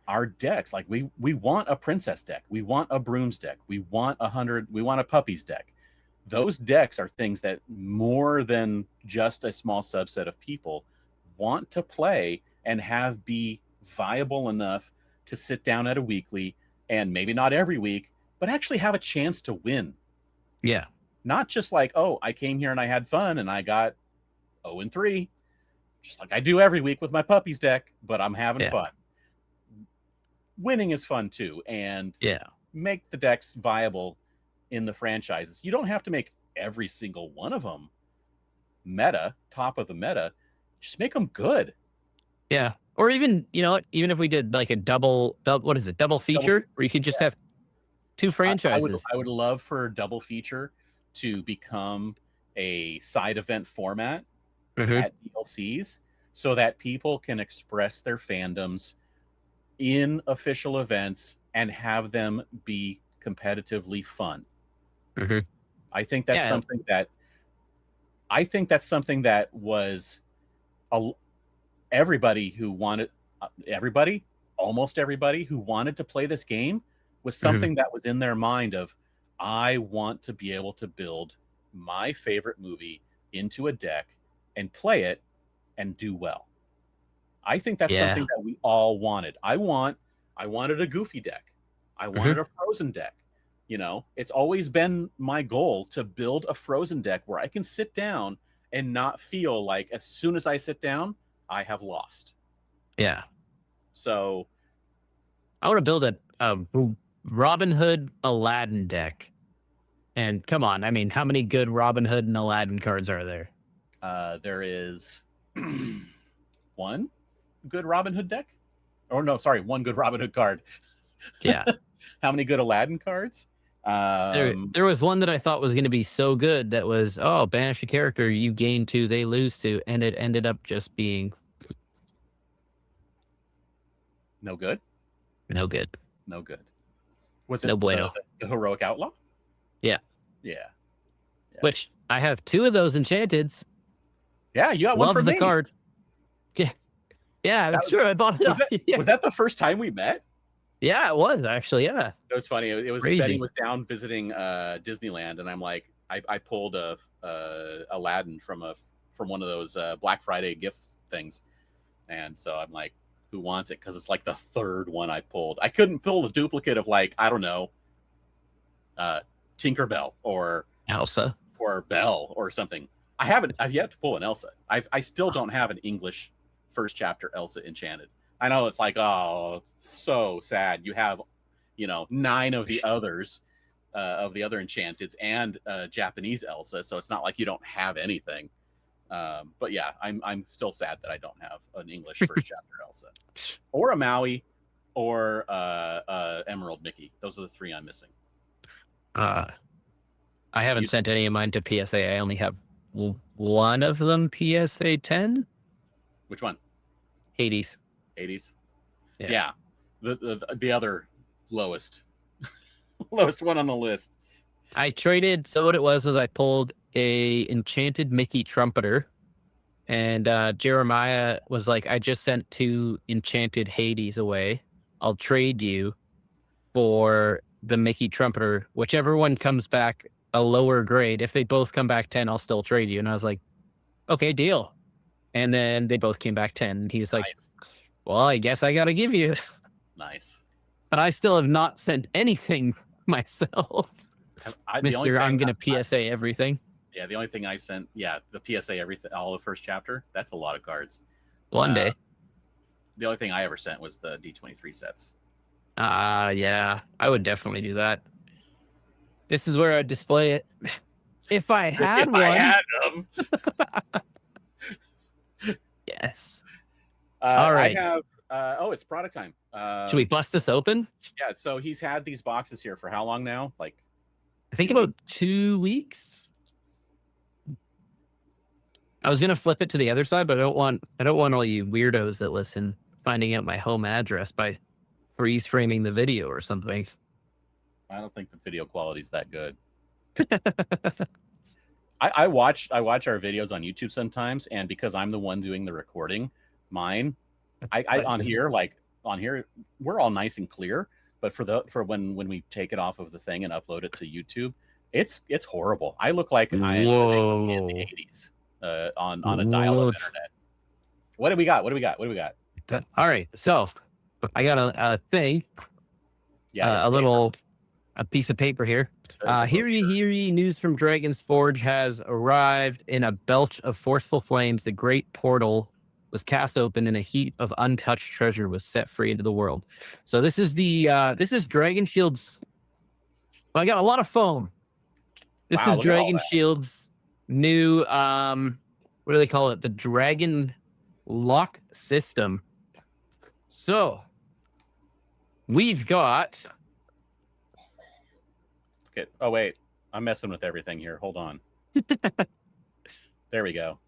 our decks. Like we want a princess deck. We want a brooms deck. We want a puppies deck. Those decks are things that more than just a small subset of people want to play and have be viable enough to sit down at a weekly and maybe not every week, but actually have a chance to win. Yeah. Not just like, oh, I came here and I had fun and I got 0-3, just like I do every week with my puppies deck, but I'm having fun. Winning is fun too, and make the decks viable in the franchises. You don't have to make every single one of them meta, top of the meta. Just make them good. Yeah. Or even, even if we did like a double what is it, double feature, where you could just have 2 franchises. I would love for double feature to become a side event format at DLCs, so that people can express their fandoms in official events and have them be competitively fun. I think that's something that was almost everybody who wanted to play this game was something that was in their mind of, I want to be able to build my favorite movie into a deck and play it and do well. I think that's something that we all wanted. I wanted a Goofy deck. I wanted a Frozen deck. It's always been my goal to build a Frozen deck where I can sit down and not feel like as soon as I sit down, I have lost. Yeah. So I want to build a Robin Hood Aladdin deck. And come on, I mean, how many good Robin Hood and Aladdin cards are there? There is one good Robin Hood deck. Or no, sorry, one good Robin Hood card. Yeah. How many good Aladdin cards? There was one that I thought was going to be so good that was, banish a character, you gain 2, they lose 2, and it ended up just being no good. No good. No good. Was it no bueno. The Heroic Outlaw? Yeah. Yeah. Which I have 2 of those enchanteds. Yeah, you got one for the me. card. Yeah. Yeah, I'm sure I bought it. Was that the first time we met? Yeah, it was actually. Yeah. It was funny. It was crazy. Betty was down visiting Disneyland, and I'm like, I pulled a Aladdin from one of those Black Friday gift things, and so I'm like, who wants it? Because it's like the 3rd one I pulled. I couldn't pull a duplicate of, like, I don't know, Tinkerbell or Elsa or Belle or something. I've yet to pull an Elsa. I still don't have an English first chapter Elsa enchanted. I know it's like, oh, so sad. You have, 9 of the others, of the other enchanteds and Japanese Elsa, so it's not like you don't have anything. But yeah, I'm still sad that I don't have an English first chapter Elsa, or a Maui, or Emerald Mickey. Those are the 3 I'm missing. I haven't sent any of mine to PSA. I only have one of them PSA 10. Which one? Hades. Yeah. The other lowest one on the list. I traded. So what it was I pulled a enchanted Mickey trumpeter, and Jeremiah was like, I just sent 2 enchanted Hades away. I'll trade you for the Mickey trumpeter, whichever one comes back a lower grade. If they both come back 10, I'll still trade you. And I was like, okay, deal. And then they both came back 10. And he was like, nice. Well, I guess I got to give you. Nice. But I still have not sent anything myself. Mister, I'm going to PSA everything. Yeah, the only thing I sent, the PSA everything, all the first chapter. That's a lot of cards. One day. The only thing I ever sent was the D23 sets. Yeah, I would definitely do that. This is where I'd display it. If I had one. I had them. Yes. All right. I have, it's product time. Should we bust this open? Yeah, so he's had these boxes here for how long now? Like, I think about 2 weeks. I was gonna flip it to the other side, but I don't want all you weirdos that listen finding out my home address by freeze framing the video or something. I don't think the video quality is that good. I watch our videos on YouTube sometimes, and because I'm the one doing the recording, mine, on here we're all nice and clear, but for when we take it off of the thing and upload it to YouTube, it's horrible. I look like I am in the 80s on a dial-up internet. What do we got? All right, so I got a thing. Yeah, it's a piece of paper here. There's a Hear ye, brochure. hear ye, news from Dragon's Forge has arrived in a belch of forceful flames. The great portal was cast open and a heap of untouched treasure was set free into the world. So this is this is Dragon Shield's. I got a lot of foam. This Wow, is look at all Dragon that. Shield's new what do they call it? The Dragon Lock system. So we've got Okay. Oh wait, I'm messing with everything here. Hold on. There we go.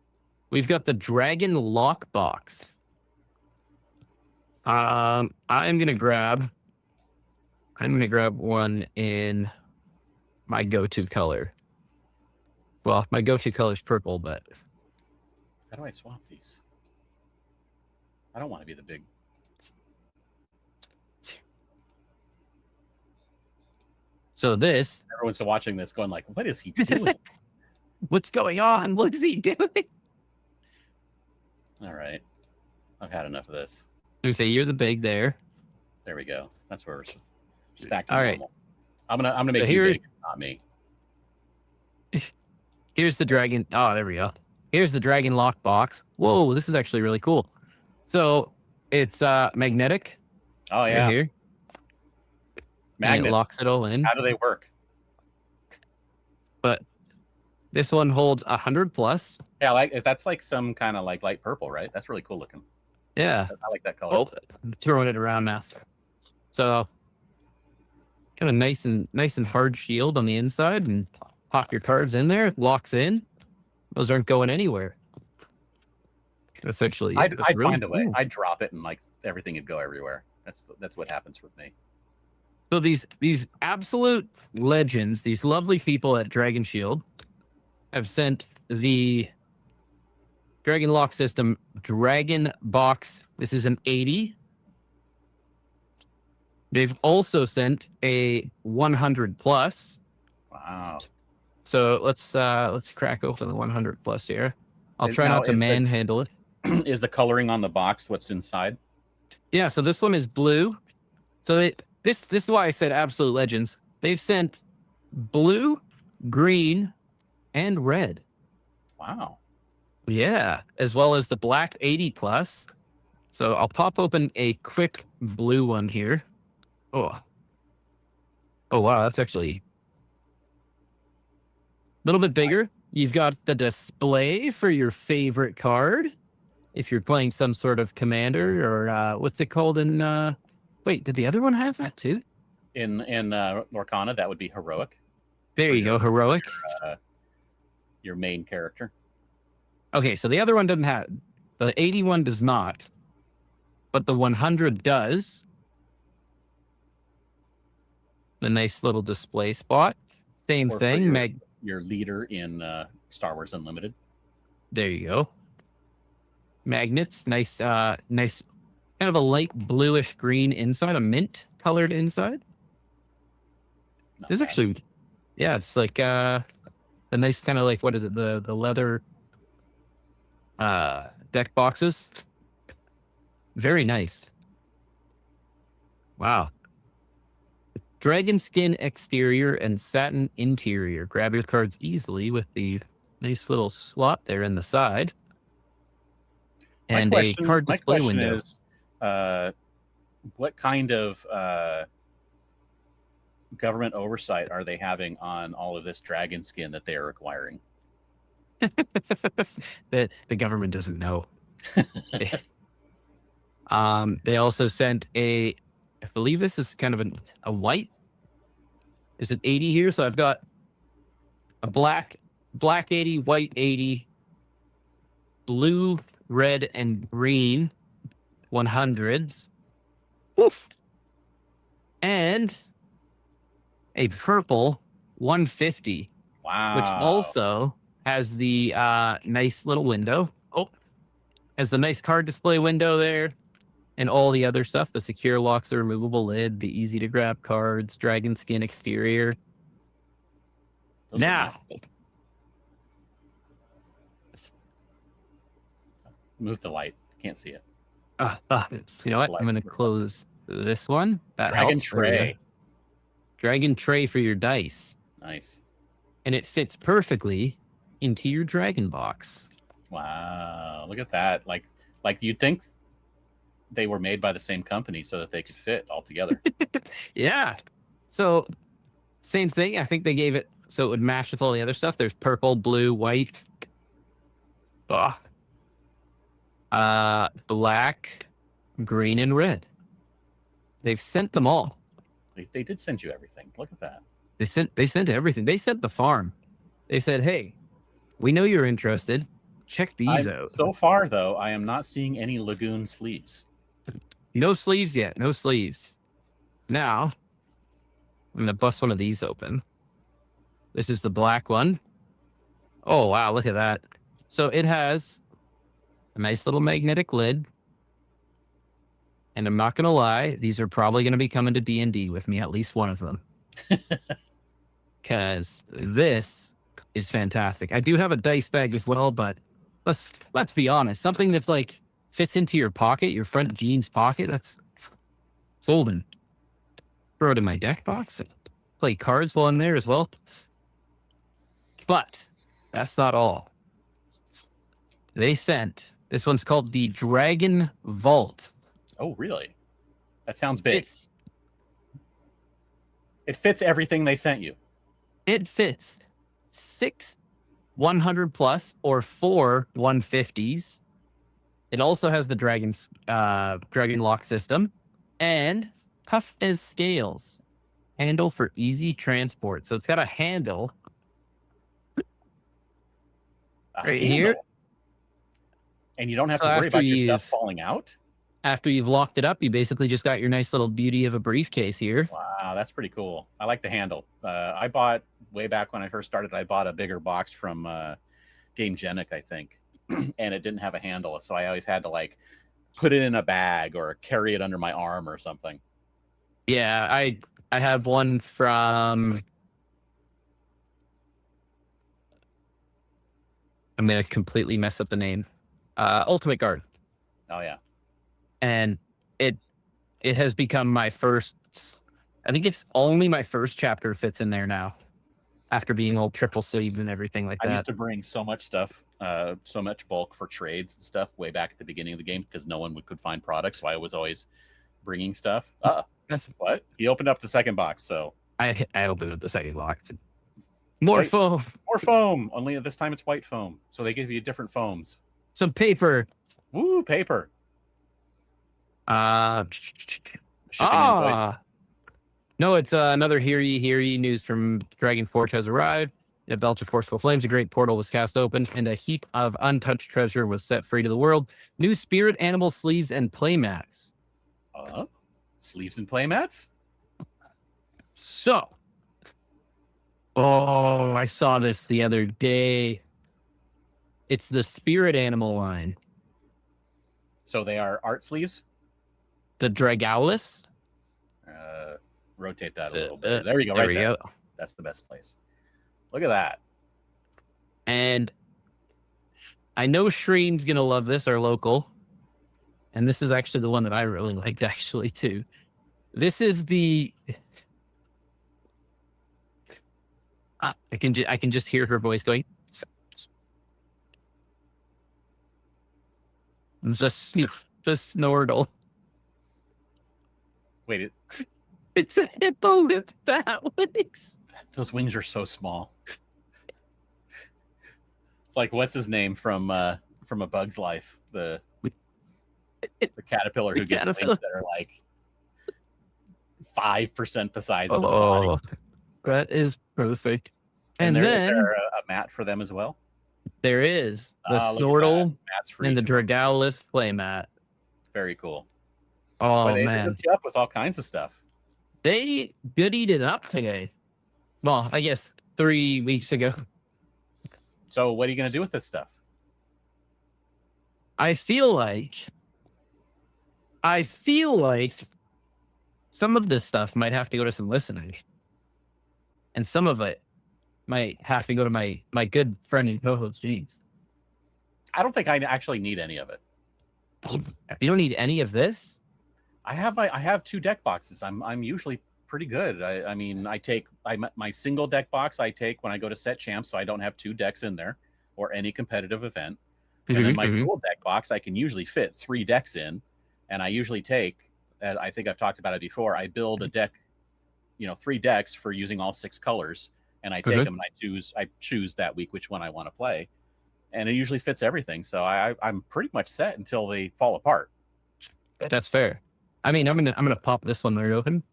we've got the Dragon Lock box. I'm gonna grab one in my go-to color. Well, my go-to color is purple, but How do I swap these? I don't want to be the big. so this Everyone's watching this, going like, "What is he doing?" what's going on? What is he doing? All right, I've had enough of this. You say you're the big there. There we go. That's where we're just back to All right. normal. I'm gonna make So you here- big, not me. Here's the dragon. Oh, there we go. Here's the Dragon Lock box. Whoa, this is actually really cool. So it's magnetic. Oh Right yeah, here. And magnets. it locks it all in. How do they work? But this one holds 100 plus. Yeah, like if that's like some kind of like light purple, right? That's really cool looking. Yeah. I like that color. Oh, I'm throwing it around now. So kind of nice and hard shield on the inside, and pop your cards in there. It locks in. Those aren't going anywhere. That's actually. I'd that's really find a way. cool. I'd drop it and like everything would go everywhere. That's what happens with me. So these absolute legends, these lovely people at Dragon Shield, have sent the Dragon Lock system Dragon Box. This is an 80. They've also sent a 100 plus. Wow. So let's crack open the 100 plus here. I'll And try now not to is the- manhandle it. Is the coloring on the box what's inside? Yeah, so this one is blue. So this is why I said absolute legends. They've sent blue, green, and red. Wow. Yeah, as well as the black 80 plus. So I'll pop open a quick blue one here. Oh wow, that's actually a little bit bigger. You've got the display for your favorite card. If you're playing some sort of commander or what's it called in wait, did the other one have that too? In Lorcana, that would be heroic. There you go, heroic. Your main character. Okay, so the other one doesn't have, the 81 does not, but the 100 does. The nice little display spot. Same Or for thing. your leader in Star Wars Unlimited. There you go. Magnets, nice, nice, kind of a light bluish green inside, a mint colored inside. Not This bad. actually, yeah, it's like the nice kind of like, what is it, the leather deck boxes. Very nice. Wow. Dragon skin exterior and satin interior. Grab your cards easily with the nice little slot there in the side. And a card display window. Is, what kind of government oversight are they having on all of this dragon skin that they are acquiring? The government doesn't know. They also sent I believe this is kind of a white. Is it 80 here? So I've got a black 80, white 80, blue, red, and green 100s. Oof. And a purple 150, Wow. which also has the nice little window. Oh, has the nice card display window there. And all the other stuff, the secure locks, the removable lid, the easy to grab cards, dragon skin exterior. Those are Now, nice. Move the light. Can't see it. you know what? I'm going to close this one. That Dragon helps. There we go. tray. dragon tray for your dice. Nice. And it fits perfectly into your dragon box. Wow, look at that. Like you'd think they were made by the same company so that they could fit all together. Yeah. So same thing. I think they gave it so it would match with all the other stuff. There's purple, blue, white, black, green, and red. They've sent them all. They did send you everything. Look at that. They sent everything. They sent the farm. They said, "Hey, we know you're interested. Check these out." So far, though, I am not seeing any Lagoon sleeves. No sleeves yet. No sleeves. Now, I'm going to bust one of these open. This is the black one. Oh, wow. Look at that. So it has a nice little magnetic lid. And I'm not going to lie. These are probably going to be coming to D&D with me, at least one of them. Because this is fantastic. I do have a dice bag as well, but let's be honest. Something that's like fits into your pocket, your front jeans pocket, that's folding. Throw it in my deck box and play cards while I'm there as well. But that's not all. They sent, this one's called the Dragon Vault. Oh, really? That sounds big. It fits everything they sent you. It fits 6 100 plus or 4 150s. It also has the dragon lock system and tough as scales. Handle for easy transport. So it's got a handle here. And you don't have to worry about your stuff falling out? After you've locked it up, you basically just got your nice little beauty of a briefcase here. Wow, that's pretty cool. I like the handle. I bought, way back when I first started, I bought a bigger box from Game Genic, I think. And it didn't have a handle. So I always had to like put it in a bag or carry it under my arm or something. Yeah, I have one from... I'm going to completely mess up the name. Ultimate Guard. Oh, yeah. And it has become my first, I think it's only my first chapter fits in there now after being all triple sleeved and everything like that. I used to bring so much stuff, so much bulk for trades and stuff way back at the beginning of the game because no one could find products. So I was always bringing stuff. What? He opened up the second box. So I opened up the second box. More foam. More foam. Only this time it's white foam. So they give you different foams. Some paper. Woo, paper. Shipping invoice. No, it's another hear ye news from Dragon Forge has arrived. A belch of forceful flames, a great portal was cast open, and a heap of untouched treasure was set free to the world. New spirit animal sleeves and playmats. Sleeves and playmats? So, I saw this the other day. It's the spirit animal line. So they are art sleeves? The Dragowlus. Rotate that a little bit. There you go. Right there. That's the best place. Look at that. And I know Shreen's going to love this, our local. And this is actually the one that I really liked, actually, too. This is the... I can just hear her voice going... The Snortle. Wait, it's a hippo. It's that wings. Those wings are so small. It's like, what's his name from A Bug's Life? The caterpillar who gets wings that are like 5% the size of his body. That is perfect. And then is there a mat for them as well? There is the Snortle and the Dragowlus playmat. Very cool. Oh, they man. hooked you up with all kinds of stuff. They goodied it up today. Well, I guess 3 weeks ago. So what are you going to do with this stuff? I feel like some of this stuff might have to go to some listeners. And some of it might have to go to my good friend and co-host, James. I don't think I actually need any of it. You don't need any of this? I have 2 deck boxes. I'm usually pretty good. I mean, my single deck box I take when I go to set champs, so I don't have 2 decks in there or any competitive event. And then my dual deck box, I can usually fit 3 decks in, and I usually take, I think I've talked about it before, I build a deck, 3 decks for using all 6 colors, and I take them and I choose that week which one I want to play, and it usually fits everything. So I'm pretty much set until they fall apart. That's fair. I mean, I'm gonna pop this one right open.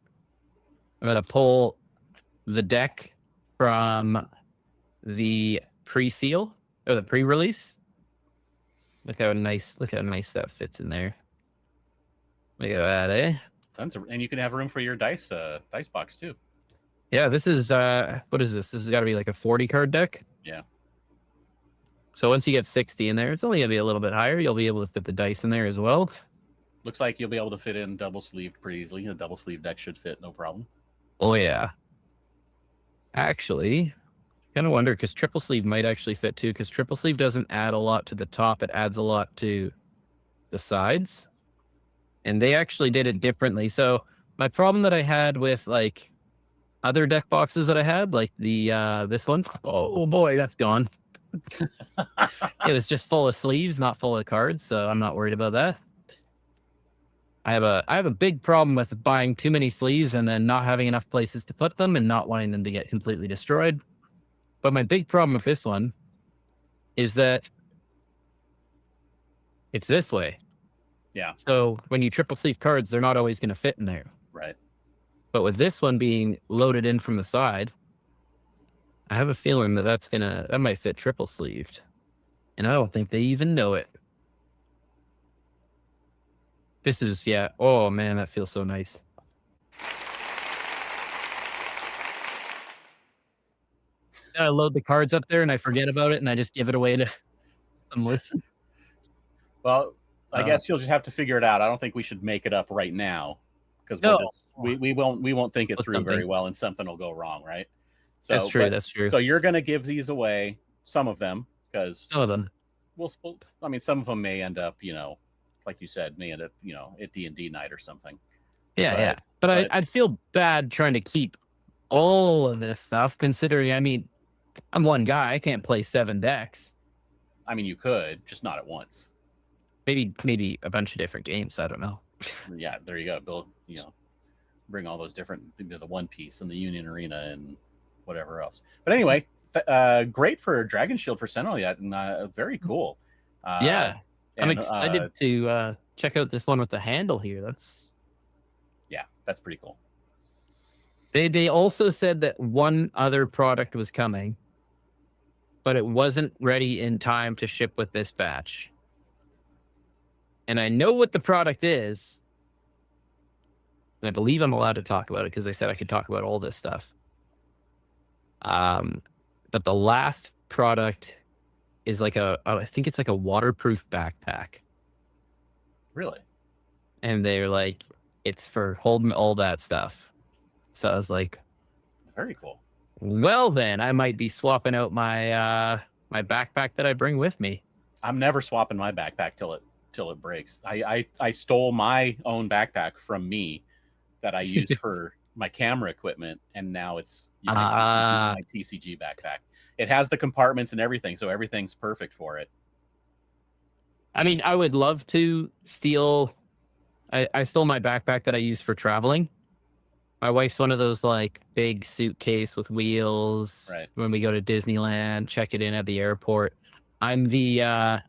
I'm gonna pull the deck from the pre-seal or the pre-release. Look how nice that fits in there. Look at that, eh? And you can have room for your dice box too. Yeah, this is what is this? This has got to be like a 40 card deck. Yeah. So once you get 60 in there, it's only gonna be a little bit higher. You'll be able to fit the dice in there as well. Looks like you'll be able to fit in double sleeved pretty easily. A double sleeve deck should fit no problem. Oh yeah. Actually, kind of wonder because triple sleeve might actually fit too. Because triple sleeve doesn't add a lot to the top; it adds a lot to the sides. And they actually did it differently. So my problem that I had with like other deck boxes that I had, like the this one, oh boy, that's gone. It was just full of sleeves, not full of cards, so I'm not worried about that. I have a big problem with buying too many sleeves and then not having enough places to put them and not wanting them to get completely destroyed. But my big problem with this one is that it's this way. Yeah. So when you triple sleeve cards, they're not always going to fit in there. Right. But with this one being loaded in from the side, I have a feeling that that might fit triple sleeved. And I don't think they even know it. This is, yeah. Oh man, that feels so nice. I load the cards up there and I forget about it and I just give it away to some listen. Well, I guess you'll just have to figure it out. I don't think we should make it up right now because we won't think it through very well and something will go wrong, right? So, that's true. That's true. So you're going to give these away, some of them, because some of them. I mean, some of them may end up, like you said, may end up, at D&D night or something. Yeah, But I'd feel bad trying to keep all of this stuff, considering, I mean, I'm one guy. I can't play 7 decks. I mean, you could, just not at once. Maybe a bunch of different games. I don't know. Yeah, there you go. Build, bring all those different, the One Piece and the Union Arena and whatever else. But anyway, great for Dragon Shield for Sentinel yet, and very cool. Yeah, I'm excited to check out this one with the handle here. That's pretty cool. They also said that one other product was coming, but it wasn't ready in time to ship with this batch. And I know what the product is. And I believe I'm allowed to talk about it because they said I could talk about all this stuff. But the last product is like I think it's like a waterproof backpack. Really? And they're like, it's for holding all that stuff. So I was like, very cool. Well, then I might be swapping out my my backpack that I bring with me. I'm never swapping my backpack till it breaks. I stole my own backpack from me that I used for my camera equipment, and now it's my TCG backpack. It has the compartments and everything, so everything's perfect for it. I mean, I would love to steal. I stole my backpack that I use for traveling. My wife's one of those like big suitcase with wheels. Right. When we go to Disneyland, check it in at the airport. I'm the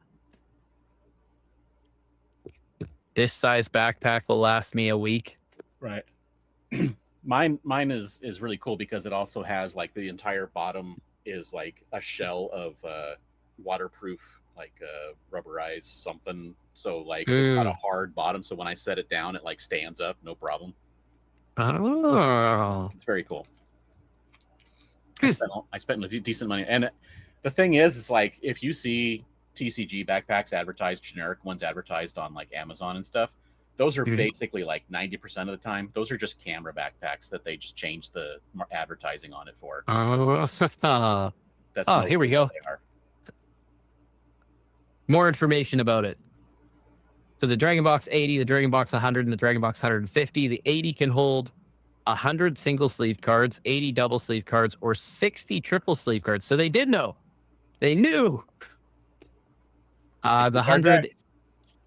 this size backpack will last me a week. Right. Mine is really cool because it also has like the entire bottom is like a shell of waterproof, like rubberized something. So like it's got a hard bottom. So when I set it down, it like stands up, no problem. Oh, it's very cool. I spent a decent money, and the thing is like if you see TCG backpacks advertised, generic ones advertised on like Amazon and stuff, those are basically like 90% of the time. Those are just camera backpacks that they just change the advertising on it for. That's here we go. More information about it. So the Dragon Box 80, the Dragon Box 100, and the Dragon Box 150. The 80 can hold 100 single sleeve cards, 80 double sleeve cards, or 60 triple sleeve cards. So they did know. They knew. The 100,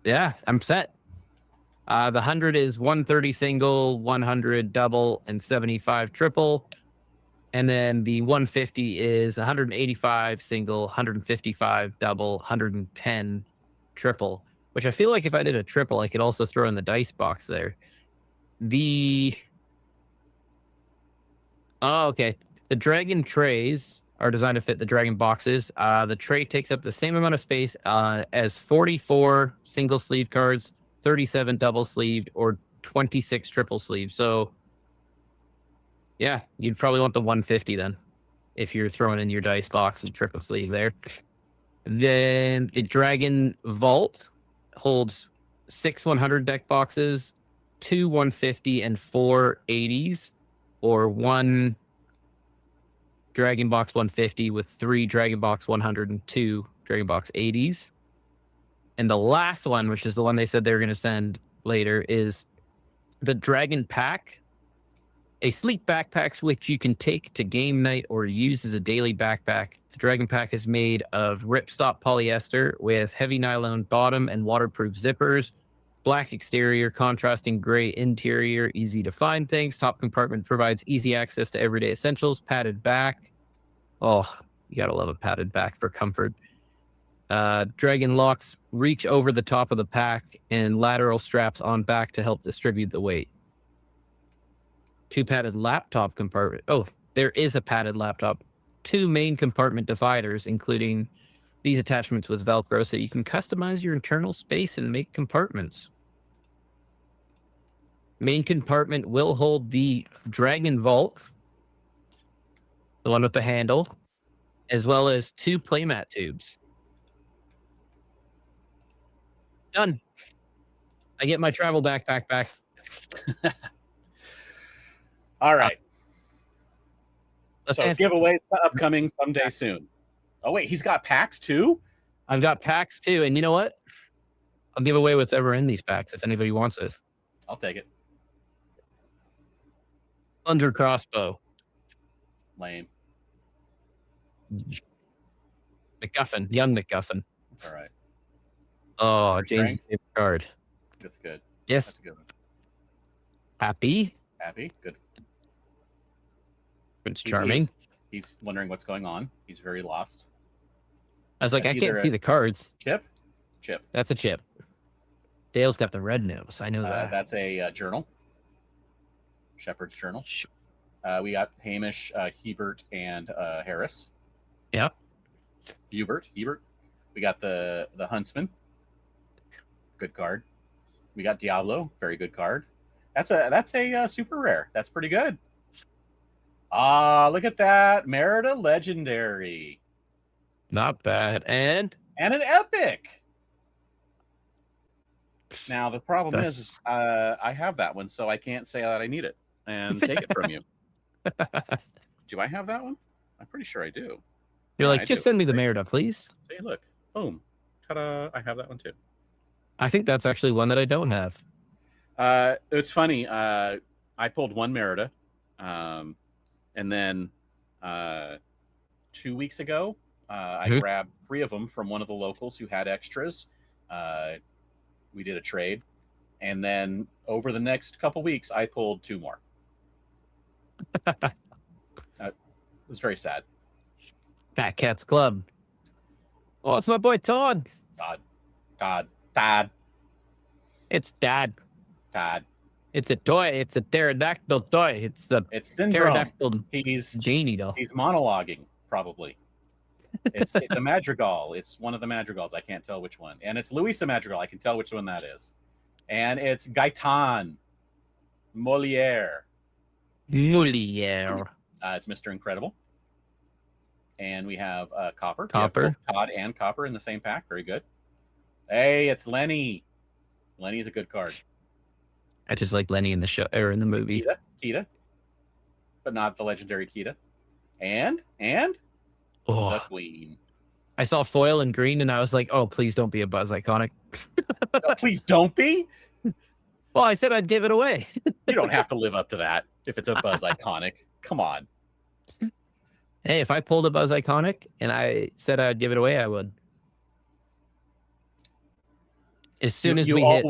yeah, I'm set. The 100 is 130 single, 100 double, and 75 triple. And then the 150 is 185 single, 155 double, 110 triple, which I feel like if I did a triple, I could also throw in the dice box there. Okay. The dragon trays are designed to fit the dragon boxes. The tray takes up the same amount of space as 44 single sleeve cards, 37 double sleeved, or 26 triple sleeve. So, yeah, you'd probably want the 150 then, if you're throwing in your dice box and triple sleeve there. Then the dragon vault holds 6 100 deck boxes, 2 150, and 4 80s, or 1 Dragon Box 150 with 3 Dragon Box 100 and 2 Dragon Box 80s. And the last one, which is the one they said they were going to send later, is the Dragon Pack, a sleek backpack which you can take to game night or use as a daily backpack. The Dragon Pack is made of ripstop polyester with heavy nylon bottom and waterproof zippers, black exterior, contrasting gray interior, easy to find things. Top compartment provides easy access to everyday essentials. Padded back. Oh, you gotta love a padded back for comfort. Dragon locks reach over the top of the pack and lateral straps on back to help distribute the weight. 2 padded laptop compartment. Oh, there is a padded laptop. 2 main compartment dividers, including these attachments with Velcro, so you can customize your internal space and make compartments. Main compartment will hold the Dragon Vault, the one with the handle, as well as 2 playmat tubes. Done. I get my travel backpack back. All right. Let's So giveaway upcoming someday soon. Oh wait, he's got packs too? I've got packs too, and you know what? I'll give away whatever in these packs if anybody wants it. I'll take it. Thunder crossbow. Lame. MacGuffin, young MacGuffin. All right. Oh, James' favorite card. That's good. Yes. That's a good one. Happy. Happy. Good. Prince Charming. He's wondering what's going on. He's very lost. I was like, I can't see the cards. Chip. That's a chip. Dale's got the red nose. I know that. That's a journal. Shepherd's journal. We got Hamish, Hebert, and Harris. Yep. Hubert. We got the Huntsman. Good card. We got Diablo. Very good card. That's a super rare. That's pretty good. Look at that. Merida Legendary. Not bad. And an epic. Now the problem is I have that one, so I can't say that I need it and take it from you. Do I have that one? I'm pretty sure I do. You're like, just send me the Merida, please. Hey, look. Boom. Ta-da. I have that one too. I think that's actually one that I don't have. It's funny. I pulled one Merida. And then 2 weeks ago, I grabbed 3 of them from one of the locals who had extras. We did a trade. And then over the next couple weeks, I pulled 2 more. It was very sad. Fat Cats Club. Oh, it's my boy Todd. Todd. It's Dad. Todd. It's a toy. It's a pterodactyl toy. It's Syndrome. Pterodactyl. He's genie though. He's monologuing probably. It's a madrigal. It's one of the madrigals. I can't tell which one. And it's Louisa Madrigal. I can tell which one that is. And it's Gaetan Moliere. It's Mr. Incredible. And we have Copper. Copper. Todd and Copper in the same pack. Very good. Hey, it's Lenny. Lenny's a good card. I just like Lenny in the show or in the movie. Kita. But not the legendary Kita. And the Queen. I saw foil in green and I was like, oh, please don't be a Buzz Iconic. Please don't be. Well, I said I'd give it away. You don't have to live up to that. if it's a Buzz Iconic. Come on. Hey, if I pulled a Buzz Iconic and I said I'd give it away, I would. As soon as we hit,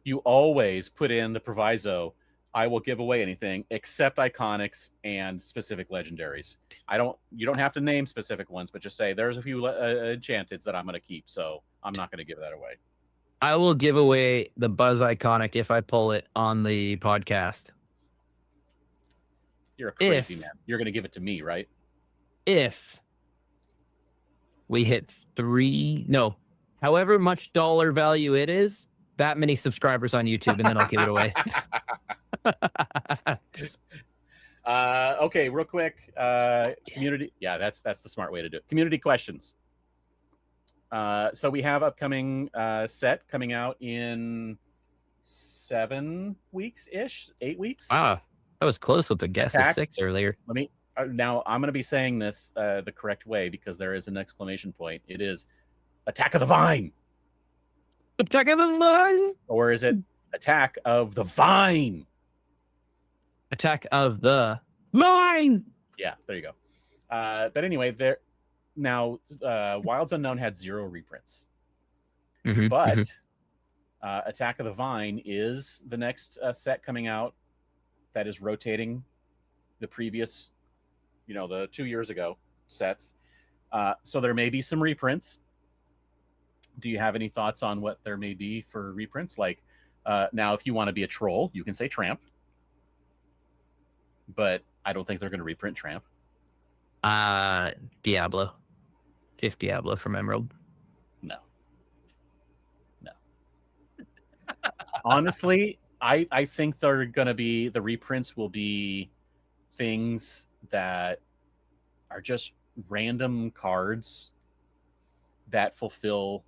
You always put in the proviso, I will give away anything except iconics and specific legendaries. You don't have to name specific ones, but just say there's a few enchanteds that I'm going to keep, so I'm not going to give that away. I will give away the Buzz Iconic if I pull it on the podcast. You're a crazy man. You're going to give it to me, right? If we hit however much dollar value it is, that many subscribers on YouTube, and then I'll give it away. Okay, real quick. Community. Yeah, that's the smart way to do it. Community questions. So we have upcoming set coming out in 7 weeks ish, 8 weeks. Wow, that was close with the guess of 6 earlier. Let me. Now I'm going to be saying this the correct way because there is an exclamation point. It is Attack of the Vine. Attack of the Vine? Or is it Attack of the Vine? Attack of the Vine. Yeah, there you go. But anyway, Wilds Unknown had 0 reprints. But Attack of the Vine is the next set coming out that is rotating the previous, the 2 years ago sets. So there may be some reprints. Do you have any thoughts on what there may be for reprints? Like, now, if you want to be a troll, you can say Tramp. But I don't think they're going to reprint Tramp. Diablo. 5th Diablo from Emerald. No. Honestly, I think they're going to be, the reprints will be things that are just random cards that fulfill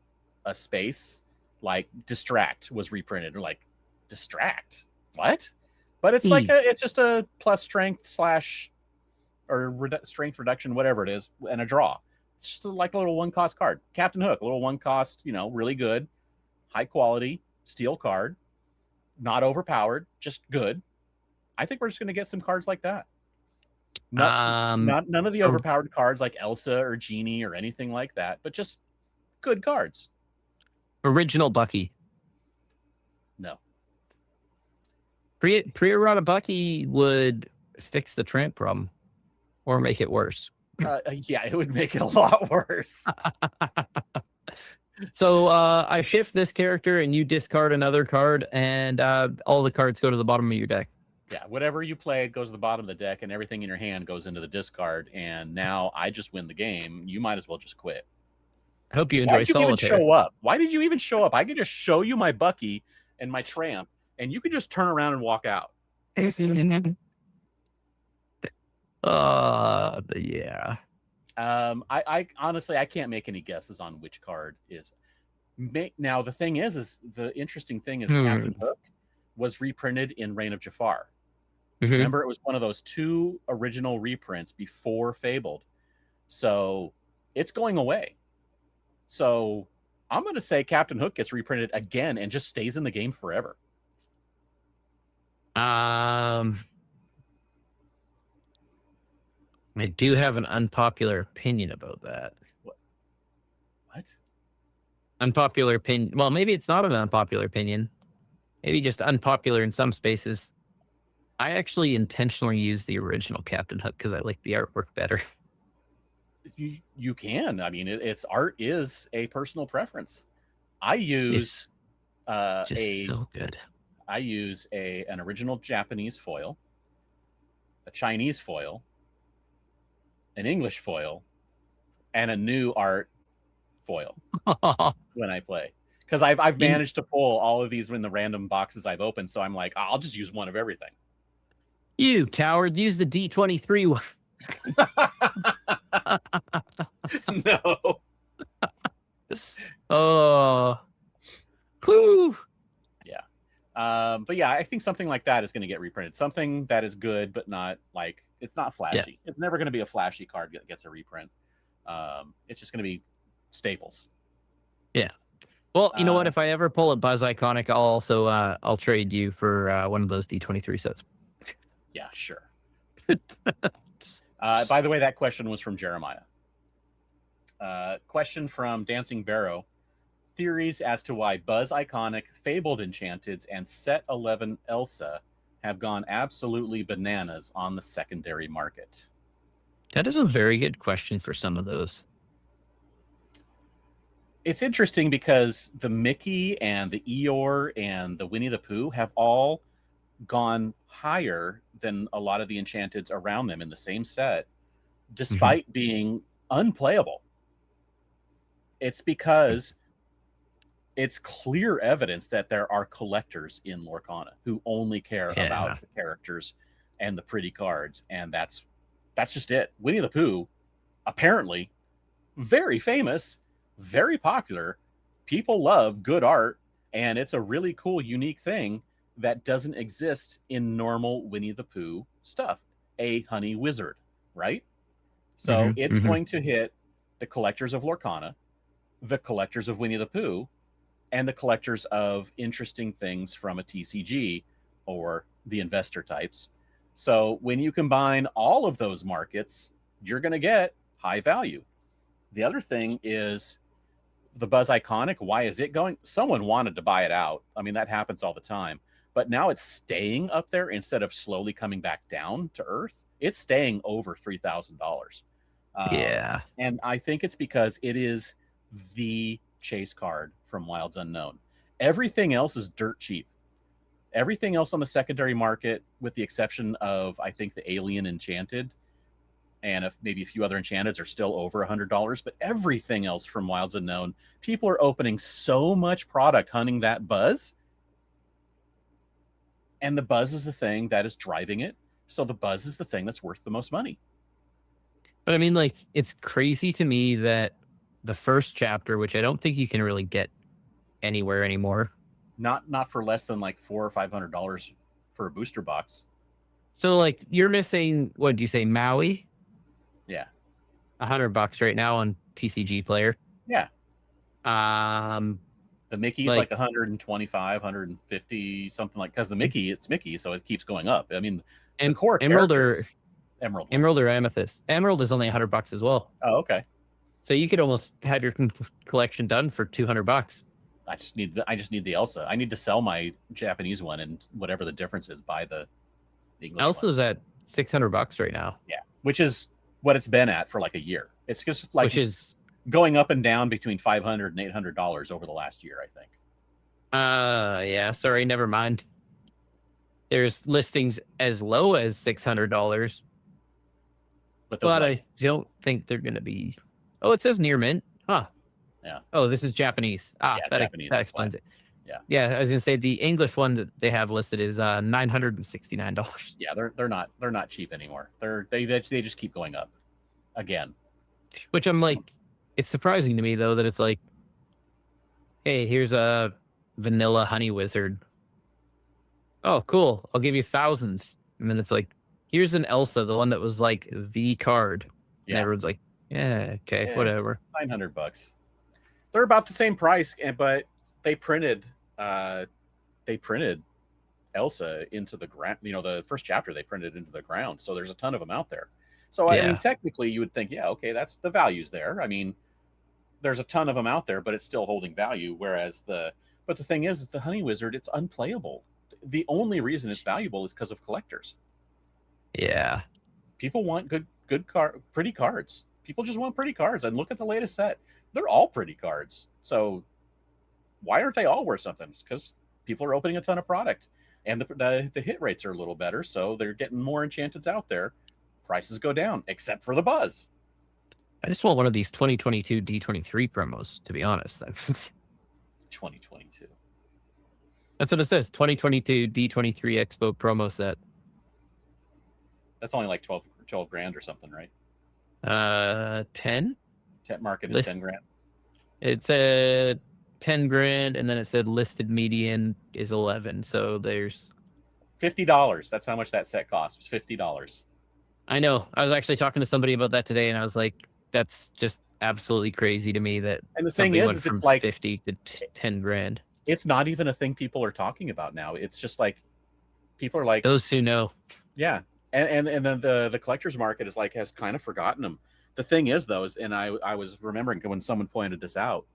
a space. Like Distract was reprinted. Or like, Distract? What? But it's it's just a plus strength strength reduction, whatever it is, and a draw. It's just like a little 1-cost card. Captain Hook, a little 1-cost, really good, high quality steel card, not overpowered, just good. I think we're just going to get some cards like that. None of the overpowered cards like Elsa or Genie or anything like that, but just good cards. Original Bucky. No. Pre-errata Bucky would fix the Tramp problem or make it worse. Yeah, it would make it a lot worse. So I shift this character and you discard another card and all the cards go to the bottom of your deck. Yeah, whatever you played goes to the bottom of the deck and everything in your hand goes into the discard. And now I just win the game. You might as well just quit. I hope you enjoy Solitaire. Why did you even show up? Why did you even show up? I could just show you my Bucky and my Tramp, and you could just turn around and walk out. Yeah. I honestly, I can't make any guesses on which card is. Now, the thing is the interesting thing is Captain Hook was reprinted in Reign of Jafar. Remember, it was one of those 2 original reprints before Fabled. So it's going away. So I'm going to say Captain Hook gets reprinted again and just stays in the game forever. I do have an unpopular opinion about that. What? Unpopular opinion. Well, maybe it's not an unpopular opinion. Maybe just unpopular in some spaces. I actually intentionally use the original Captain Hook because I like the artwork better. You can. I mean, its art is a personal preference. I use so good. I use an original Japanese foil, a Chinese foil, an English foil, and a new art foil when I play. Because I've managed to pull all of these in the random boxes I've opened, so I'm like, I'll just use one of everything. You coward, use the D23 one. No. Oh. Whew. Yeah. But yeah, I think something like that is going to get reprinted. Something that is good, but not like, it's not flashy. Yeah. It's never going to be a flashy card that gets a reprint. It's just going to be staples. Yeah. Well, you know what? If I ever pull a Buzz Iconic, I'll also I'll trade you for one of those D23 sets. Yeah, sure. By the way, that question was from Jeremiah. Question from Dancing Barrow. Theories as to why Buzz Iconic, Fabled Enchanteds, and Set 11 Elsa have gone absolutely bananas on the secondary market. That is a very good question for some of those. It's interesting because the Mickey and the Eeyore and the Winnie the Pooh have all gone higher than a lot of the Enchanteds around them in the same set, despite being unplayable. It's because it's clear evidence that there are collectors in Lorcana who only care about the characters and the pretty cards, and that's just it. Winnie the Pooh, apparently, very famous, very popular. People love good art, and it's a really cool, unique thing that doesn't exist in normal Winnie the Pooh stuff. A honey wizard, right? So it's going to hit the collectors of Lorcana, the collectors of Winnie the Pooh, and the collectors of interesting things from a TCG or the investor types. So when you combine all of those markets, you're going to get high value. The other thing is the Buzz Iconic. Why is it going? Someone wanted to buy it out. I mean, that happens all the time. But now it's staying up there instead of slowly coming back down to earth. It's staying over $3,000. Yeah. And I think it's because it is the chase card from Wilds Unknown. Everything else is dirt cheap. Everything else on the secondary market, with the exception of, I think, the Alien Enchanted and if maybe a few other Enchanteds, are still over $100. But everything else from Wilds Unknown, people are opening so much product hunting that buzz. And the buzz is the thing that is driving it. So the buzz is the thing that's worth the most money. But I mean, like, it's crazy to me that the first chapter, which I don't think you can really get anywhere anymore. Not for less than like $400 or $500 for a booster box. So like you're missing, what do you say, Maui? Yeah. $100 right now on TCG Player. Yeah. The Mickey's like 125, 150, something like, because the Mickey, it's Mickey, so it keeps going up. I mean, and core Emerald or Amethyst. Emerald is only $100 as well. Oh, okay. So you could almost have your collection done for $200. I just need the Elsa. I need to sell my Japanese one, and whatever the difference is, buy the English Elsa's one. at $600 right now. Yeah, which is what it's been at for like a year. It's just like, which is going up and down between $500 and $800 over the last year, I think. Yeah, sorry, never mind. There's listings as low as $600, but I don't think they're going to be. Oh, it says near mint, huh? Yeah. Oh, this is Japanese. Japanese, that explains it. Yeah. Yeah, I was gonna say the English one that they have listed is $969. Yeah, they're not cheap anymore. They just keep going up again. Which I'm like, it's surprising to me though that it's like, hey, here's a vanilla honey wizard. Oh, cool. I'll give you thousands. And then it's like, here's an Elsa, the one that was like the card. Yeah. And everyone's like, yeah, okay, whatever. $900. They're about the same price, but they printed Elsa into the ground. You know, the first chapter they printed into the ground. So there's a ton of them out there. So I mean, technically you would think, yeah, okay, that's the value's there. I mean, there's a ton of them out there, but it's still holding value. Whereas the thing is the Honey Wizard, it's unplayable. The only reason it's valuable is because of collectors. Yeah. People want pretty cards. People just want pretty cards. And look at the latest set. They're all pretty cards. So why aren't they all worth something? Because people are opening a ton of product. And the hit rates are a little better, so they're getting more Enchanteds out there. Prices go down, except for the buzz. I just want one of these 2022 D23 promos, to be honest. 2022. That's what it says. 2022 D23 Expo promo set. That's only like 12 grand or something, right? 10? Tet market is 10 grand. It's a 10 grand, and then it said listed median is 11. So there's $50. That's how much that set costs. It was $50. I know. I was actually talking to somebody about that today, and I was like, that's just absolutely crazy to me that. And the thing is it's like 50 to 10 grand. It's not even a thing people are talking about now. It's just like people are like, those who know. Yeah, and then the collector's market is like has kind of forgotten them. The thing is, though, and I was remembering when someone pointed this out.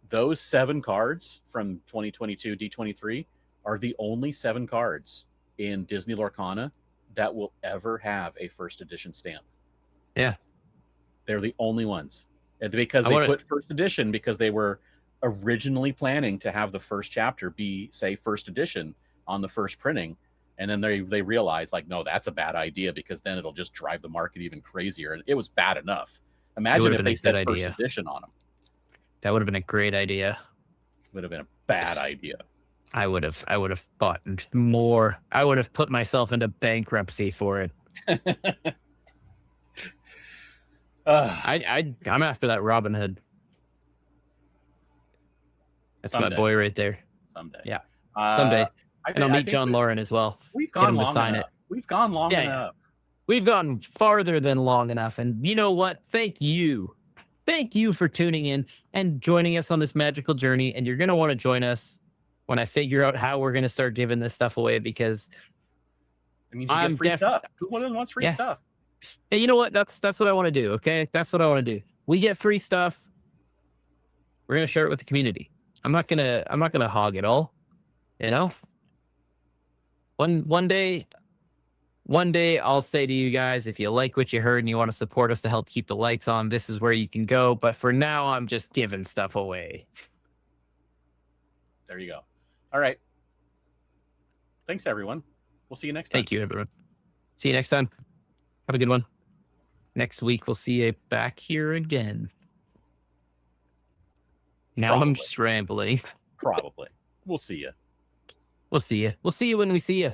Those 7 cards from 2022 D23 are the only 7 cards in Disney Lorcana that will ever have a first edition stamp. Yeah, they're the only ones, and because they put first edition because they were originally planning to have the first chapter be, say, first edition on the first printing, and then they realized, like, no, that's a bad idea because then it'll just drive the market even crazier, and it was bad enough. Imagine if they said first edition on them. That would have been a great idea. Would have been a bad idea. I would have bought more. I would have put myself into bankruptcy for it. I'm after that Robin Hood. That's someday. My boy right there. Someday. Yeah. Someday. And I'll meet John Lauren as well. We've gone long enough. We've gone long enough. We've gone farther than long enough. And you know what? Thank you. Thank you for tuning in and joining us on this magical journey. And you're going to want to join us when I figure out how we're going to start giving this stuff away, because it means you get free stuff. Who wants free stuff? Hey, you know what? That's what I want to do. Okay. That's what I want to do. We get free stuff. We're going to share it with the community. I'm not going to hog it all. You know, one day I'll say to you guys, if you like what you heard and you want to support us to help keep the lights on, this is where you can go. But for now, I'm just giving stuff away. There you go. All right. Thanks, everyone. We'll see you next time. Thank you, everyone. See you next time. Have a good one. Next week, we'll see you back here again. Now I'm just rambling. Probably. We'll see you. We'll see you. We'll see you when we see you.